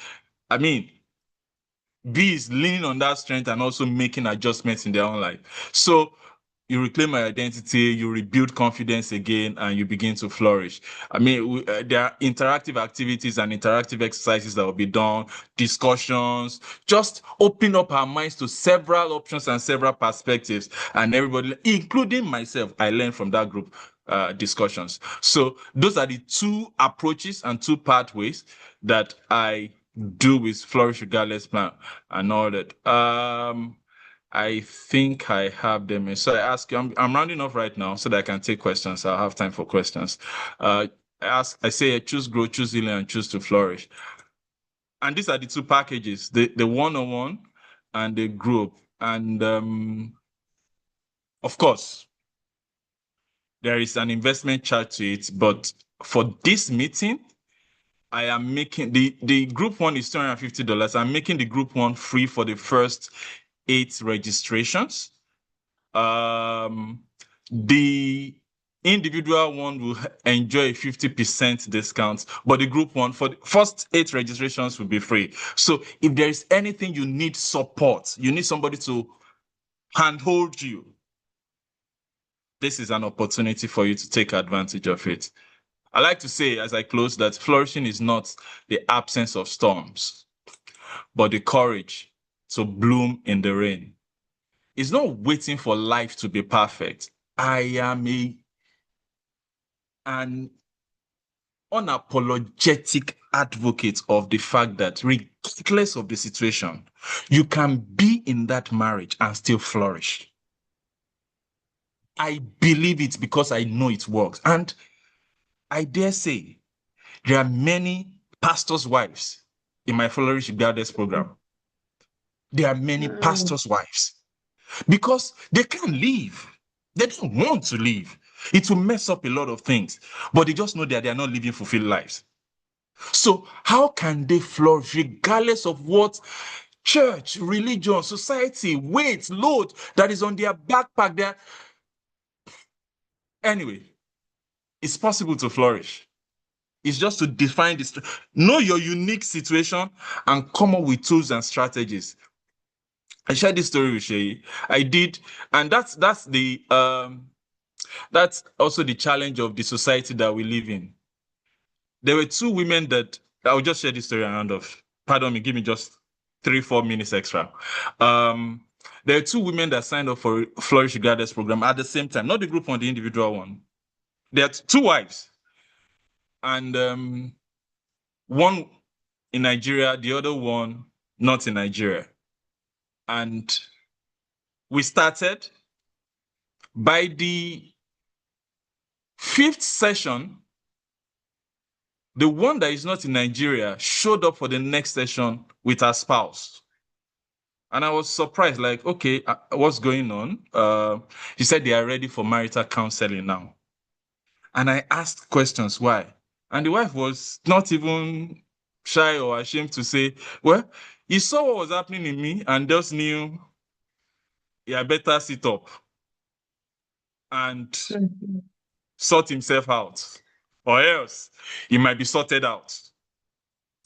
B is leaning on that strength and also making adjustments in their own life. So you reclaim my identity, you rebuild confidence again, and you begin to flourish. There are interactive activities and interactive exercises that will be done, discussions, just open up our minds to several options and several perspectives. And everybody, including myself, I learn from that group discussions. So those are the two approaches and two pathways that I do with Flourish Regardless plan and all that. I think I have them. So I ask you, I'm rounding off right now so that I can take questions. I'll have time for questions. I say choose growth, choose healing, and choose to flourish. And these are the two packages, the one-on-one and the group. And of course, there is an investment charge to it, but for this meeting, I am making the group one is $250. I'm making the group one free for the first 8 registrations. The individual one will enjoy a 50% discount, but the group one for the first 8 registrations will be free. So if there is anything you need support, you need somebody to handhold you, this is an opportunity for you to take advantage of it. I like to say as I close that flourishing is not the absence of storms, but the courage to bloom in the rain. It's not waiting for life to be perfect. I am a an unapologetic advocate of the fact that regardless of the situation, you can be in that marriage and still flourish. I believe it because I know it works. And I dare say there are many pastors' wives in my Flourish Regardless program. There are many pastors' wives because they can't leave. They don't want to leave. It will mess up a lot of things, but they just know that they are not living fulfilled lives. So how can they flourish regardless of what church, religion, society, weight, load that is on their backpack there? Anyway, it's possible to flourish. It's just to define this, know your unique situation and come up with tools and strategies. I shared this story with Shay. I did, and that's also the challenge of the society that we live in. There were two women that I'll just share this story around of. Pardon me, give me just 3-4 minutes extra. There are two women that signed up for Flourish Regardless program at the same time, not the group one, the individual one. There are two wives, and one in Nigeria, the other one not in Nigeria. And we started. By the 5th session, the one that is not in Nigeria showed up for the next session with her spouse. And I was surprised, like, okay, what's going on? She said they are ready for marital counseling now. And I asked questions, why? And the wife was not even shy or ashamed to say, well, he saw what was happening in me and just knew, yeah, better sit up and sort himself out, or else he might be sorted out.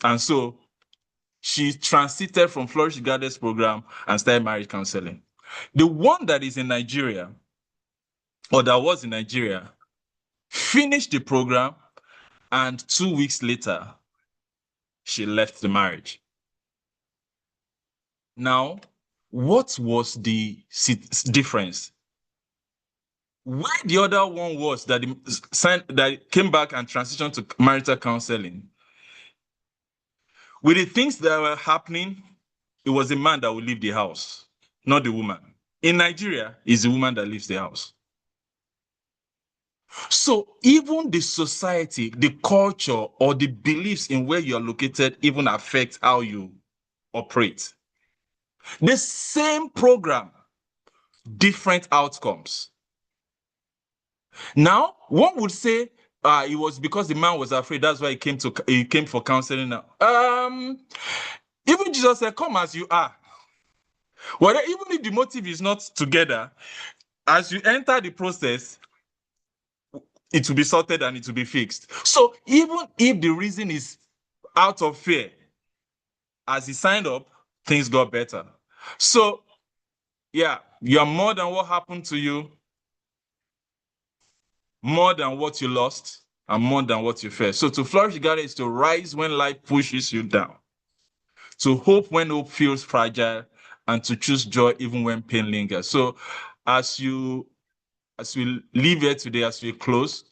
And so she transited from Flourish Regardless program and started marriage counseling. The one that is in Nigeria, or that was in Nigeria, finished the program, and 2 weeks later, she left the marriage. Now, what was the difference? Why the other one was that came back and transitioned to marital counseling, with the things that were happening, it was the man that would leave the house, not the woman. In Nigeria, it's the woman that leaves the house. So even the society, the culture, or the beliefs in where you're located even affect how you operate. The same program, different outcomes. Now, one would say it was because the man was afraid, that's why he came for counseling now. Even Jesus said, come as you are. Well, even if the motive is not together, as you enter the process, it will be sorted and it will be fixed. So even if the reason is out of fear, as he signed up, things got better. So yeah, you are more than what happened to you, more than what you lost, and more than what you fear. So to flourish together is to rise when life pushes you down, to hope when hope feels fragile, and to choose joy even when pain lingers. So as we leave here today, as we close,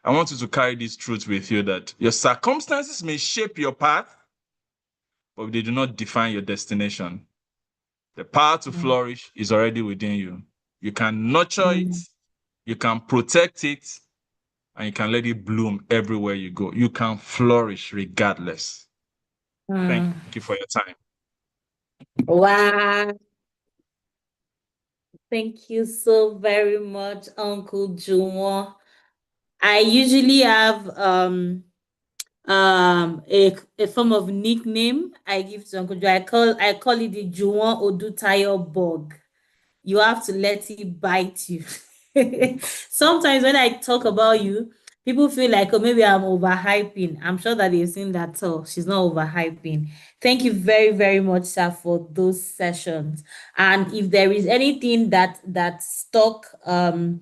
I want you to carry this truth with you, that your circumstances may shape your path, but they do not define your destination. The power to flourish is already within you. You can nurture it, you can protect it, and you can let it bloom everywhere you go. You can flourish regardless. Thank you for your time. Wow. Thank you so very much, Uncle Jumo. I usually have a form of nickname I give to Uncle Joe. I call it the Juwon Odutayo bug. You have to let it bite you. Sometimes when I talk about you, people feel like, oh, maybe I'm overhyping. I'm sure that they've seen that. So she's not overhyping. Thank you very, very much, sir, for those sessions. And if there is anything that stuck that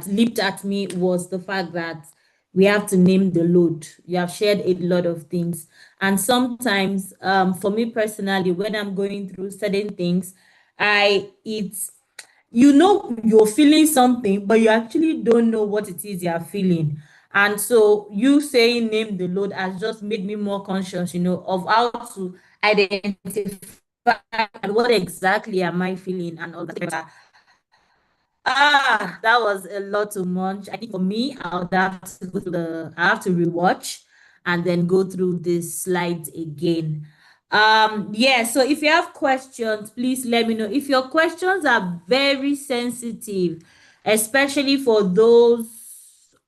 leaped at me, was the fact that we have to name the load. You have shared a lot of things, and sometimes for me personally, when I'm going through certain things, I it's you know you're feeling something, but you actually don't know what it is you're feeling. And so you saying name the Lord has just made me more conscious, of how to identify and what exactly am I feeling and all that. That was a lot to munch. I think for me, I would have to go to I have to rewatch and then go through this slides again. Yeah, so if you have questions, please let me know. If your questions are very sensitive, especially for those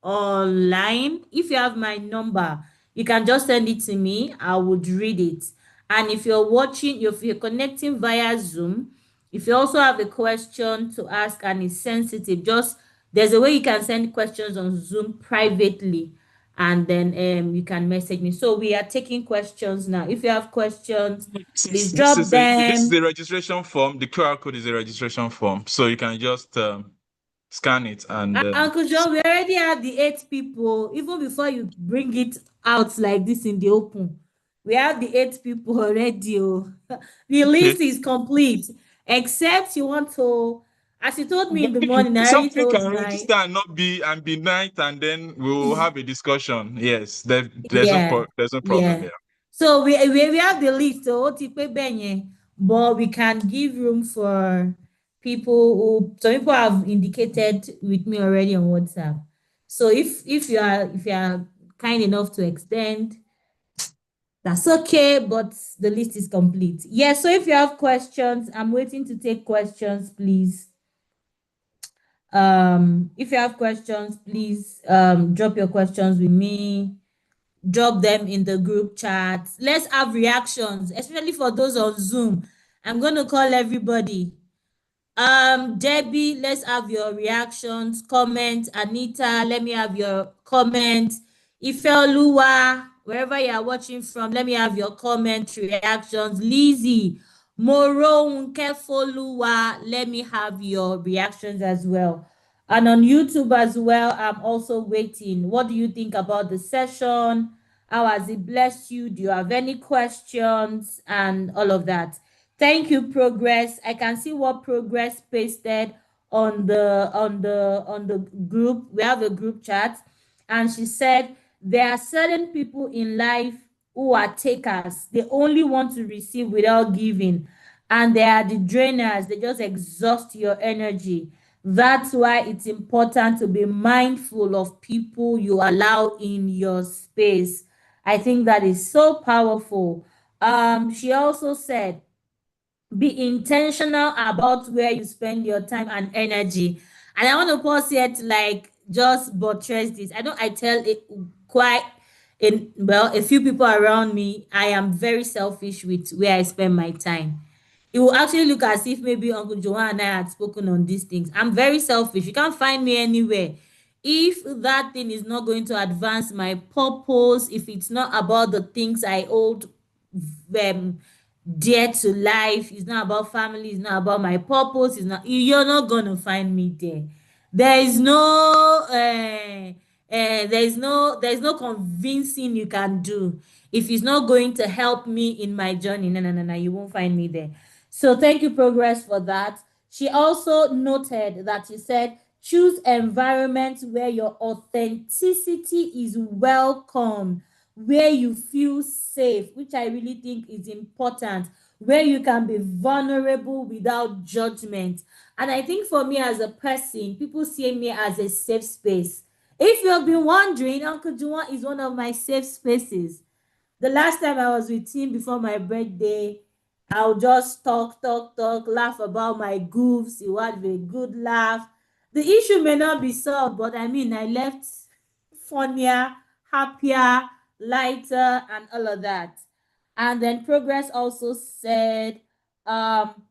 online, if you have my number, you can just send it to me. I would read it. And if you're watching, if you're connecting via Zoom, if you also have a question to ask and it's sensitive, just there's a way you can send questions on Zoom privately, and then you can message me. So we are taking questions now. If you have questions, please drop This is them. a registration form. The QR code is a registration form, so you can just scan it and Uncle John, we already have the 8 people, even before you bring it out like this in the open. We have the 8 people already. Oh. The okay. list is complete, except you want to, as you told me in the morning, I already Something told can my, register and not be night, and then we'll have a discussion. Yes, yeah, there's no problem yeah. there. So we have the list. So ó ti pé bẹ́ẹ̀ yẹn, but we can give room for people who some people have indicated with me already on WhatsApp. So if you are kind enough to extend, that's okay, but the list is complete. Yeah, so if you have questions, I'm waiting to take questions, please. If you have questions, please drop your questions with me, drop them in the group chat. Let's have reactions, especially for those on Zoom. I'm going to call everybody. Debbie, let's have your reactions, comments. Anita, let me have your comments. Ifeoluwa, wherever you are watching from, let me have your comments, reactions. Lizzie, Moro Nkefoluwa, let me have your reactions as well. And on YouTube as well, I'm also waiting. What do you think about the session? How has it blessed you? Do you have any questions and all of that? Thank you, Progress. I can see what Progress pasted on the group. We have a group chat, and she said there are certain people in life who are takers. They only want to receive without giving, and they are the drainers. They just exhaust your energy. That's why it's important to be mindful of people you allow in your space. I think that is so powerful. She also said be intentional about where you spend your time and energy. And I want to pause here to like just buttress this. I tell it quite in well a few people around me, I am very selfish with where I spend my time. It will actually look as if maybe Uncle Joanne and I had spoken on these things. I'm very selfish. You can't find me anywhere. If that thing is not going to advance my purpose, if it's not about the things I hold um, dear to life, it's not about family, it's not about my purpose, it's not, you're not gonna find me there. There is no there is no convincing you can do. If it's not going to help me in my journey, no, no, no, no, you won't find me there. So thank you, Progress, for that. She also noted that you said choose environments where your authenticity is welcome, where you feel safe, which I really think is important, where you can be vulnerable without judgment. And I think for me as a person, people see me as a safe space. If you've been wondering, Uncle Juwan is one of my safe spaces. The last time I was with him before my birthday, I'll just talk, talk, talk, laugh about my goofs. He would have a good laugh. The issue may not be solved, but I mean, I left funnier, happier, lighter, and all of that. And then Progress also said, um,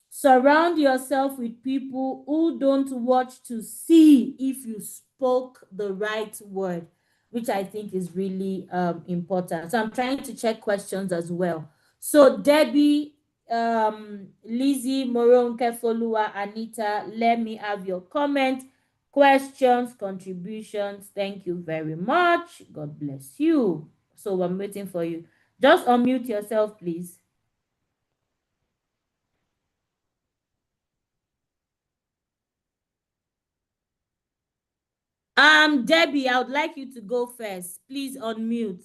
surround yourself with people who don't watch to see if you spoke the right word, which I think is really important. So I'm trying to check questions as well. So Debbie, Lizzie, Moronke, Folua, Anita, let me have your comment, questions, contributions. Thank you very much. God bless you. So I'm waiting for you. Just unmute yourself, please. Debbie, I would like you to go first. Please unmute.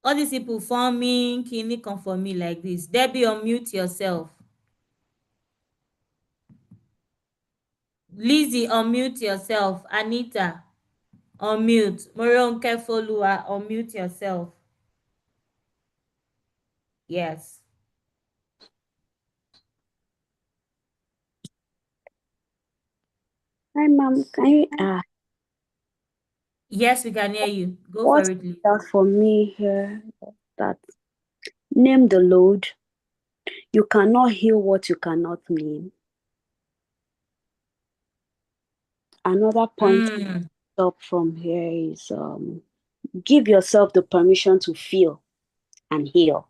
All these people forming, kini come for me like this. Debbie, unmute yourself. Lizzie, unmute yourself. Anita, unmute. Moronke Folua, unmute yourself. Yes. Hi, ma'am. Can you Yes, we can hear you. Go what for it, Lizzie. that for me here that name the Lord. You cannot heal what you cannot name. Another point up from here is give yourself the permission to feel and heal.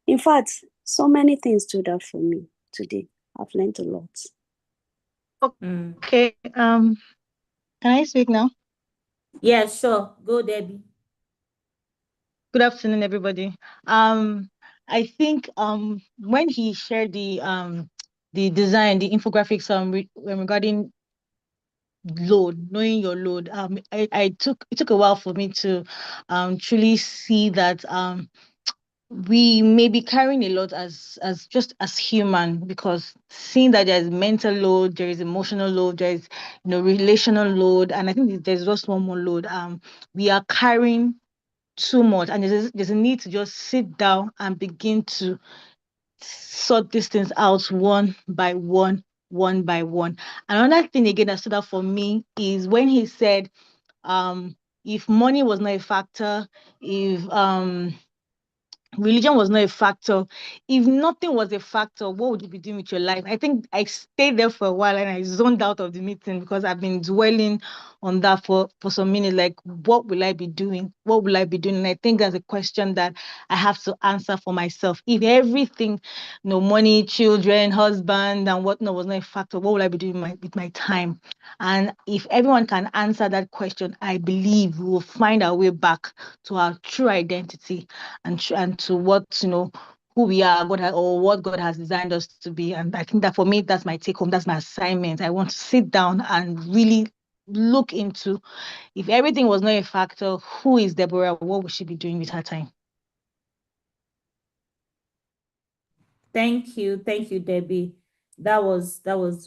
In fact, so many things stood out for me today. I've learned a lot. Okay. Can I speak now? Yeah, sure. Go, Debbie. Good afternoon, everybody. I think when he shared the design, the infographics regarding load, knowing your load, it took a while for me to truly see that we may be carrying a lot as just as human, because seeing that there's mental load, there is emotional load, there is relational load, and I think there's just one more load. We are carrying too much, and there's a need to just sit down and begin to sort these things out one by one, one by one. Another thing again that stood out for me is when he said, if money was not a factor, if religion was not a factor, if nothing was a factor, what would you be doing with your life? I think I stayed there for a while and I zoned out of the meeting because I've been dwelling on that for some minutes. Like, what will I be doing? What will I be doing? And I think that's a question that I have to answer for myself. If everything, money, children, husband, and whatnot was not a factor, what will I be doing with my time? And if everyone can answer that question, I believe we will find our way back to our true identity and to what who we are, or what God has designed us to be. And I think that for me, that's my take home. That's my assignment. I want to sit down and really look into, if everything was not a factor, who is Deborah? What would she be doing with her time? Thank you, Debbie. That was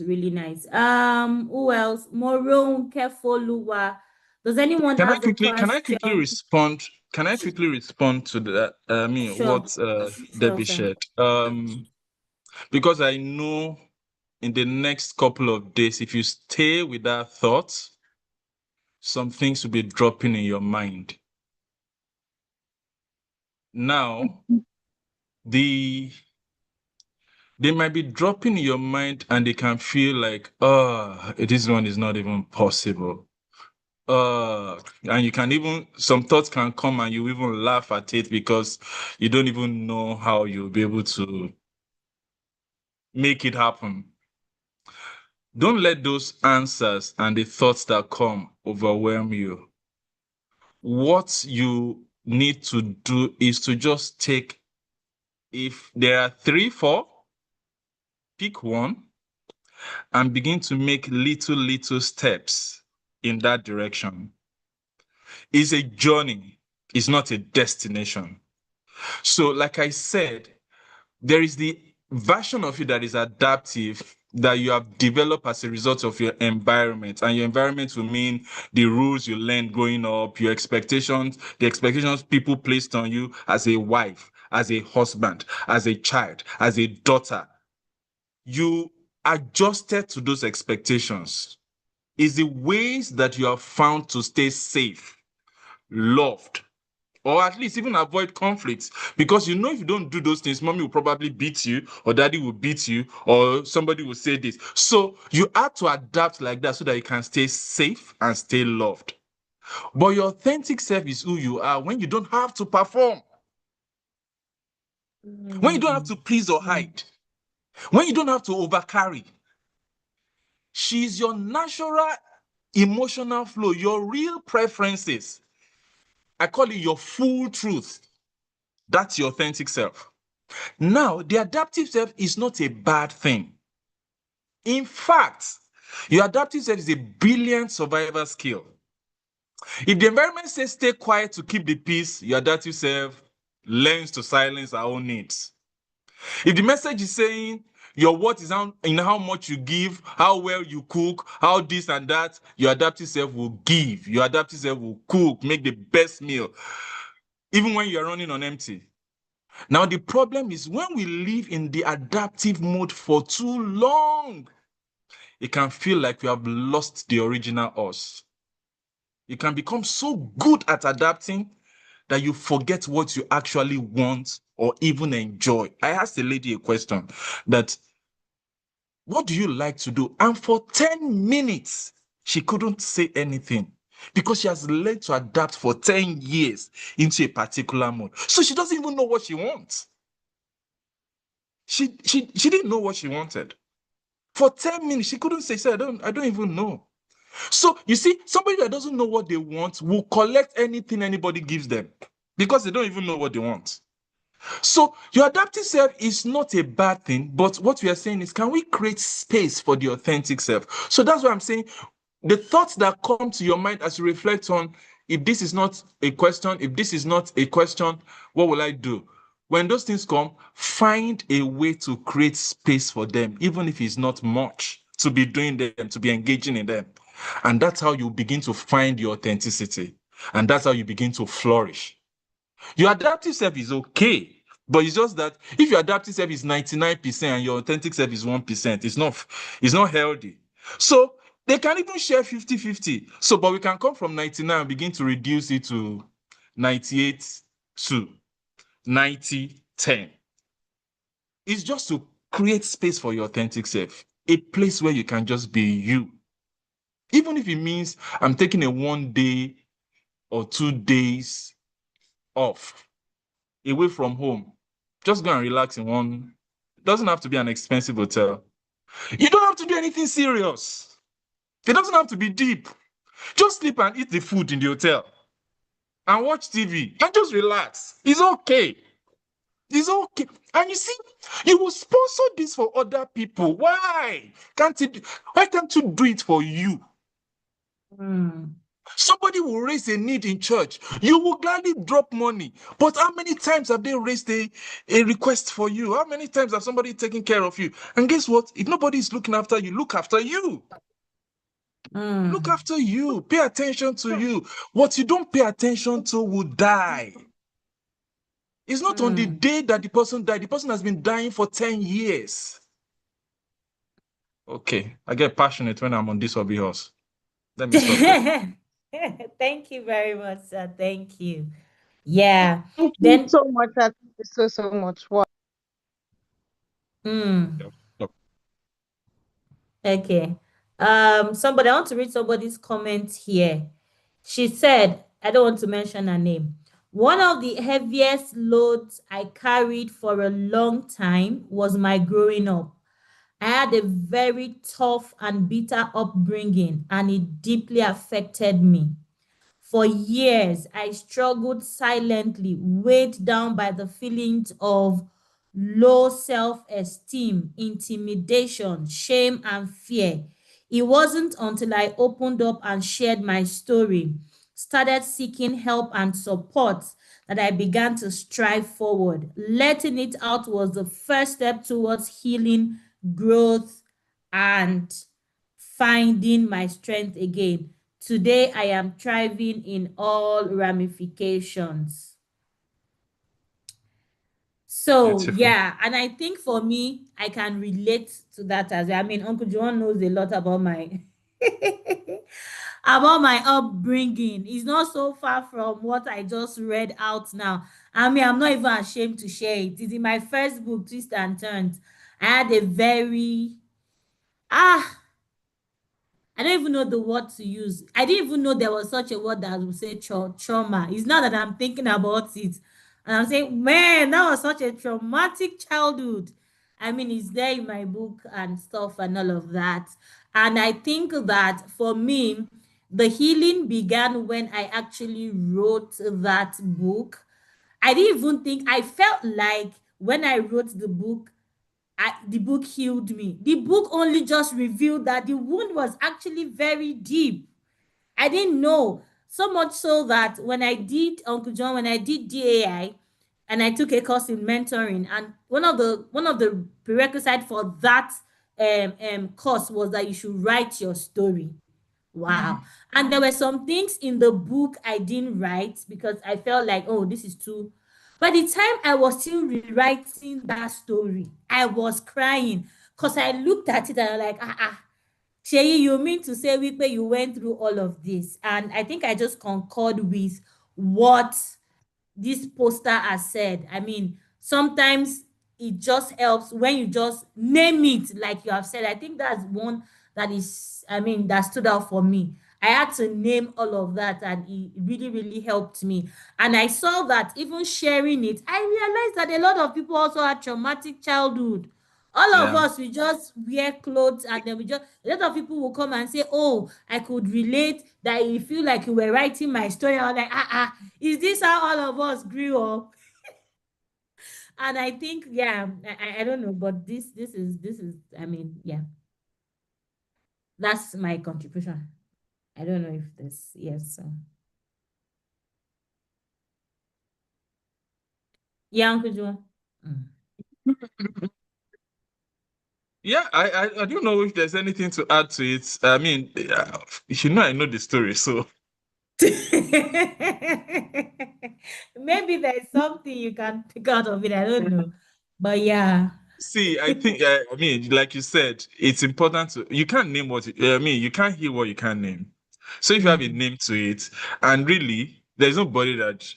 really nice. Who else? Moron Kefoluwa. Does anyone Can I have a quickly can I quickly question? respond? Can I quickly respond to that? Sure. What Sure, Debbie sure. shared. Because I know in the next couple of days, if you stay with that thought, some things will be dropping in your mind. Now, they might be dropping in your mind and they can feel like, this one is not even possible. And you can some thoughts can come and you even laugh at it because you don't even know how you'll be able to make it happen. Don't let those answers and the thoughts that come overwhelm you. What you need to do is to just take, if there are 3, 4, pick one and begin to make little steps in that direction. It's a journey. It's not a destination. So, like I said, there is the version of you that is adaptive, that you have developed as a result of your environment. And your environment will mean the rules you learned growing up, your expectations, the expectations people placed on you as a wife, as a husband, as a child, as a daughter. You adjusted to those expectations. It's the ways that you have found to stay safe, loved, or at least even avoid conflicts. Because if you don't do those things, mommy will probably beat you, or daddy will beat you, or somebody will say this. So you have to adapt like that so that you can stay safe and stay loved. But your authentic self is who you are when you don't have to perform, when you don't have to please or hide, when you don't have to overcarry. She's your natural emotional flow, your real preferences. I call it your full truth. That's your authentic self. Now, the adaptive self is not a bad thing. In fact, Your adaptive self is a brilliant survival skill. If the environment says stay quiet to keep the peace, your adaptive self learns to silence our own needs. If the message is saying your worth is in how much you give, how well you cook, how this and that, your adaptive self will give. Your adaptive self will cook, make the best meal, even when you're running on empty. Now, the problem is when we live in the adaptive mode for too long, it can feel like we have lost the original us. You can become so good at adapting that you forget what you actually want or even enjoy. I asked a lady a question that, what do you like to do? And for 10 minutes, she couldn't say anything because she has learned to adapt for 10 years into a particular mode. So she doesn't even know what she wants. She didn't know what she wanted. For 10 minutes, she couldn't say, I don't even know. So you see, somebody that doesn't know what they want will collect anything anybody gives them because they don't even know what they want. So your adaptive self is not a bad thing, but what we are saying is, can we create space for the authentic self? So that's why I'm saying the thoughts that come to your mind as you reflect on, if this is not a question, what will I do? When those things come, find a way to create space for them, even if it's not much, to be doing them, to be engaging in them. And that's how you begin to find your authenticity. And that's how you begin to flourish. Your adaptive self is okay, but it's just that if your adaptive self is 99% and your authentic self is 1%, it's not healthy. So they can even share 50-50. So, but we can come from 99 and begin to reduce it to 98 to 90-10. It's just to create space for your authentic self, a place where you can just be you. Even if it means I'm taking a 1 day or 2 days off away from home. Just go and relax in one. It doesn't have to be an expensive hotel. You don't have to do anything serious. It doesn't have to be deep. Just sleep and eat the food in the hotel and watch TV and just relax. It's okay. It's okay. And you see, you will sponsor this for other people. Why can't you do it for you? Somebody will raise a need in church. You will gladly drop money. But how many times have they raised a request for you? How many times have somebody taken care of you? And guess what? If nobody is looking after you, look after you. Look after you. Pay attention to you. What you don't pay attention to will die. It's not on the day that the person died. The person has been dying for 10 years. Okay, I get passionate when I'm on this hobby horse. Let me stop there. Thank you very much, sir. Thank you. Yeah. Thank you Then, so much. Thank you so much. Wow. Yep. okay. Somebody, I want to read somebody's comment here. She said, I don't want to mention her name. One of the heaviest loads I carried for a long time was my growing up. I had a very tough and bitter upbringing, and it deeply affected me. For years, I struggled silently, weighed down by the feelings of low self esteem, intimidation, shame, and fear. It wasn't until I opened up and shared my story, started seeking help and support, that I began to strive forward. Letting it out was the first step towards healing, growth, and finding my strength again. Today, I am thriving in all ramifications. So, Beautiful. yeah, and I think for me, I can relate to that as well. I mean, Uncle John knows a lot about my about my upbringing. It's not so far from what I just read out now. I mean, I'm not even ashamed to share it. It's in my first book, Twist and Turns. I had a very ah I don't even know the word to use. I didn't even know there was such a word that would say trauma. It's not that I'm thinking about it. And I'm saying, man, that was such a traumatic childhood. I mean, it's there in my book and stuff and all of that. And I think that for me, the healing began when I actually wrote that book. I didn't even think, I felt like when I wrote the book, the book healed me. The book only just revealed that the wound was actually very deep. I didn't know. So much so that when I did, Uncle John, when I did DAI and I took a course in mentoring, and one of the prerequisites for that course was that you should write your story. Wow. And there were some things in the book I didn't write because I felt like, oh, this is too. By the time I was still rewriting that story, I was crying because I looked at it and I'm like, Sheyi, you mean to say Wipe, you went through all of this? And I think I just concord with what this poster has said. I mean, sometimes it just helps when you just name it, like you have said. I think that's one that is, I mean, that stood out for me. I had to name all of that, and it really, really helped me. And I saw that even sharing it, I realized that a lot of people also had traumatic childhood. All of Yeah. us, we just wear clothes, and then we just, a lot of people will come and say, oh, I could relate, that you feel like you were writing my story. I was like, is this how all of us grew up? And I think, yeah, I don't know, but this is, I mean, yeah, that's my contribution. I don't know if this, yes, so yeah, Uncle Joe. Mm. Yeah, I don't know if there's anything to add to it. I mean, I know the story, so Maybe there's something you can pick out of it. I don't know, but yeah. see, I think, I mean, like you said, it's important to, you can't name I mean, you can't hear what you can't name. So if you have a Mm, name to it, and really, there's nobody that,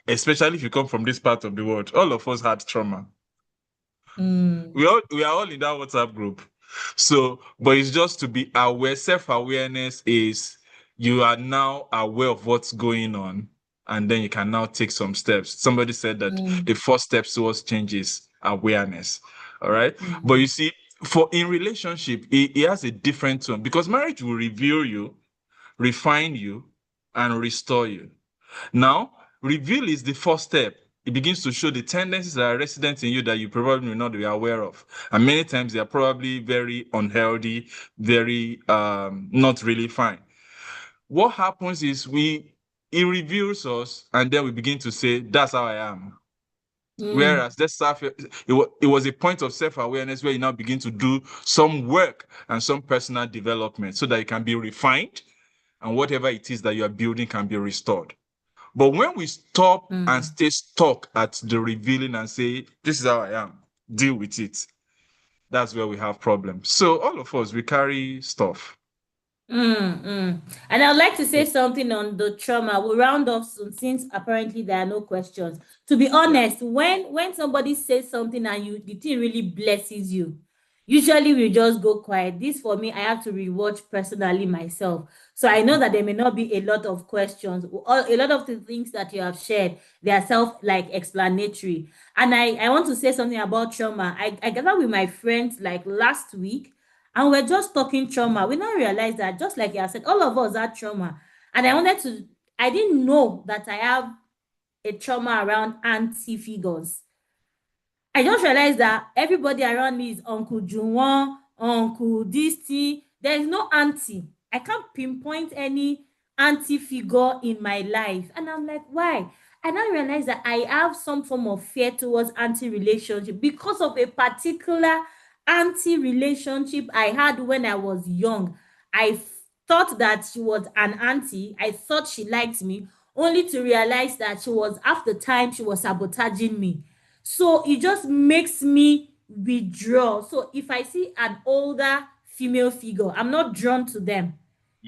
especially if you come from this part of the world, all of us had trauma. mm, We are all in that WhatsApp group. So, but it's just to be aware. Self-awareness is you are now aware of what's going on, and then you can now take some steps. Somebody said that mm, the first steps towards change is awareness. All right. But mm, you see, for in relationship, it has a different tone because marriage will reveal you, refine you, and restore you. Now, reveal is the first step. It begins to show the tendencies that are resident in you that you probably may not be aware of. And many times they are probably very unhealthy, very not really fine. What happens is it reveals us and then we begin to say, that's how I am. mm, Whereas it was a point of self-awareness where you now begin to do some work and some personal development so that it can be refined and whatever it is that you are building can be restored. But when we stop and mm. stay stuck at the revealing and say, this is how I am, deal with it, that's where we have problems. So all of us, we carry stuff. And I'd like to say something on the trauma. We'll round off soon since apparently there are no questions. To be Yeah. honest, when somebody says something and the thing really blesses you, usually we just go quiet. This for me, I have to rewatch personally myself. So I know that there may not be a lot of questions. A lot of the things that you have shared, they are self like explanatory. And I want to say something about trauma. I gathered with my friends like last week, and we're just talking trauma. We now realize that, just like you have said, all of us had trauma. And I didn't know that I have a trauma around auntie figures. I just realized that everybody around me is Uncle Juwon, Uncle this thing. There is no auntie. I can't pinpoint any auntie figure in my life. And I'm like, why? And I realized that I have some form of fear towards auntie relationship because of a particular auntie relationship I had when I was young. Thought that she was an auntie. I thought she liked me, only to realize that she was half the time she was sabotaging me. So it just makes me withdraw. So if I see an older female figure, I'm not drawn to them.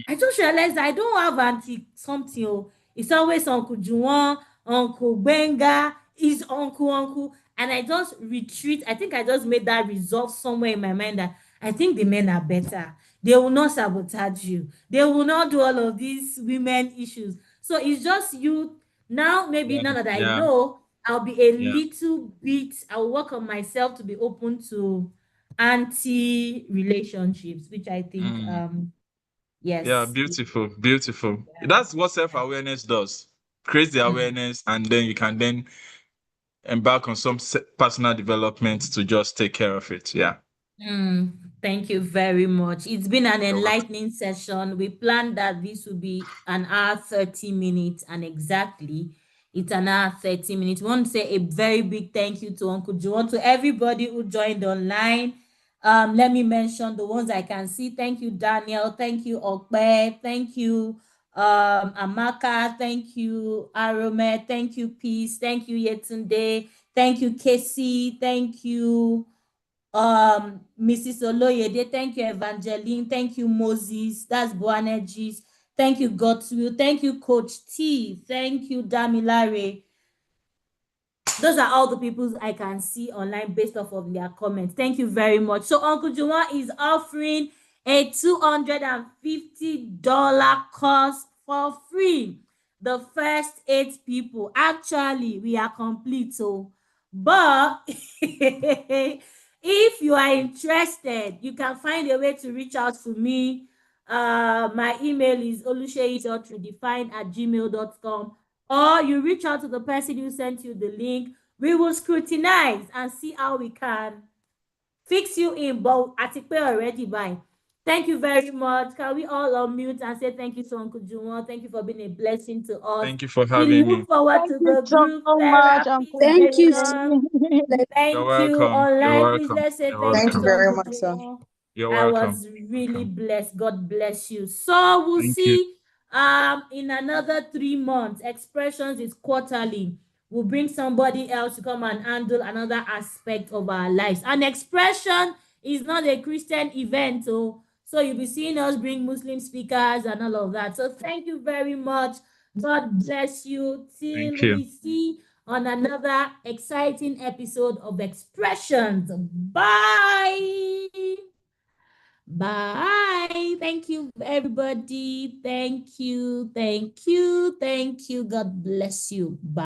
I just realized that I don't have auntie something. Oh. It's always Uncle Juwon, Uncle Benga, is uncle. And I just retreat. I think I just made that resolve somewhere in my mind that I think the men are better. They will not sabotage you. They will not do all of these women issues. So it's just you now. Maybe Yeah. now that I Yeah. know, I'll be a Yeah. little bit, I'll work on myself to be open to anti relationships, which I think Mm. Yeah, yes. beautiful, beautiful. That's what self-awareness does. Create the Mm, awareness, and then you can then embark on some personal development to just take care of it. Yeah. Thank you very much. It's been an You're welcome. enlightening session. We planned that this would be an hour 30 minutes, and exactly it's an hour 30 minutes. We want to say a very big thank you to Uncle Joe, to everybody who joined online. Let me mention the ones I can see. Thank you, Daniel. Thank you, Okpe. Thank you, Amaka. Thank you, Arome. Thank you, Peace. Thank you, Yetunde. Thank you, Casey. Thank you, Mrs. Oloyede. Thank you, Evangeline. Thank you, Moses. That's Boanerges. Thank you, Godswill. Thank you, Coach T. Thank you, Damilare. Those are all the people I can see online based off of their comments. Thank you very much. So Uncle Juma is offering a $250 course for free. The first 8 people. Actually, we are complete. So, but if you are interested, you can find a way to reach out to me. My email is oluseyi.redefined@gmail.com, or you reach out to the person who sent you the link. We will scrutinize and see how we can fix you in, but Atipe already by. Thank you very much. Can we all unmute and say thank you to Uncle Juwon? Thank you for being a blessing to us. Thank you for We having me. look forward Thank to you the so group much, therapy Uncle Thank you so session. Jay. You're Thank you. welcome. You're Online, please welcome. let's say You're thank Thank you you welcome. to very Uncle much, sir. Juwon. You're I welcome. was really Welcome. blessed. God bless you. So we'll Thank you. see in another 3 months. Expressions is quarterly. We'll bring somebody else to come and handle another aspect of our lives. An expression is not a Christian event, so you'll be seeing us bring Muslim speakers and all of that. So thank you very much. God bless you Thank till you. we see on another exciting episode of Expressions. Bye. Bye. Thank you, everybody. Thank you. Thank you. Thank you. God bless you. Bye.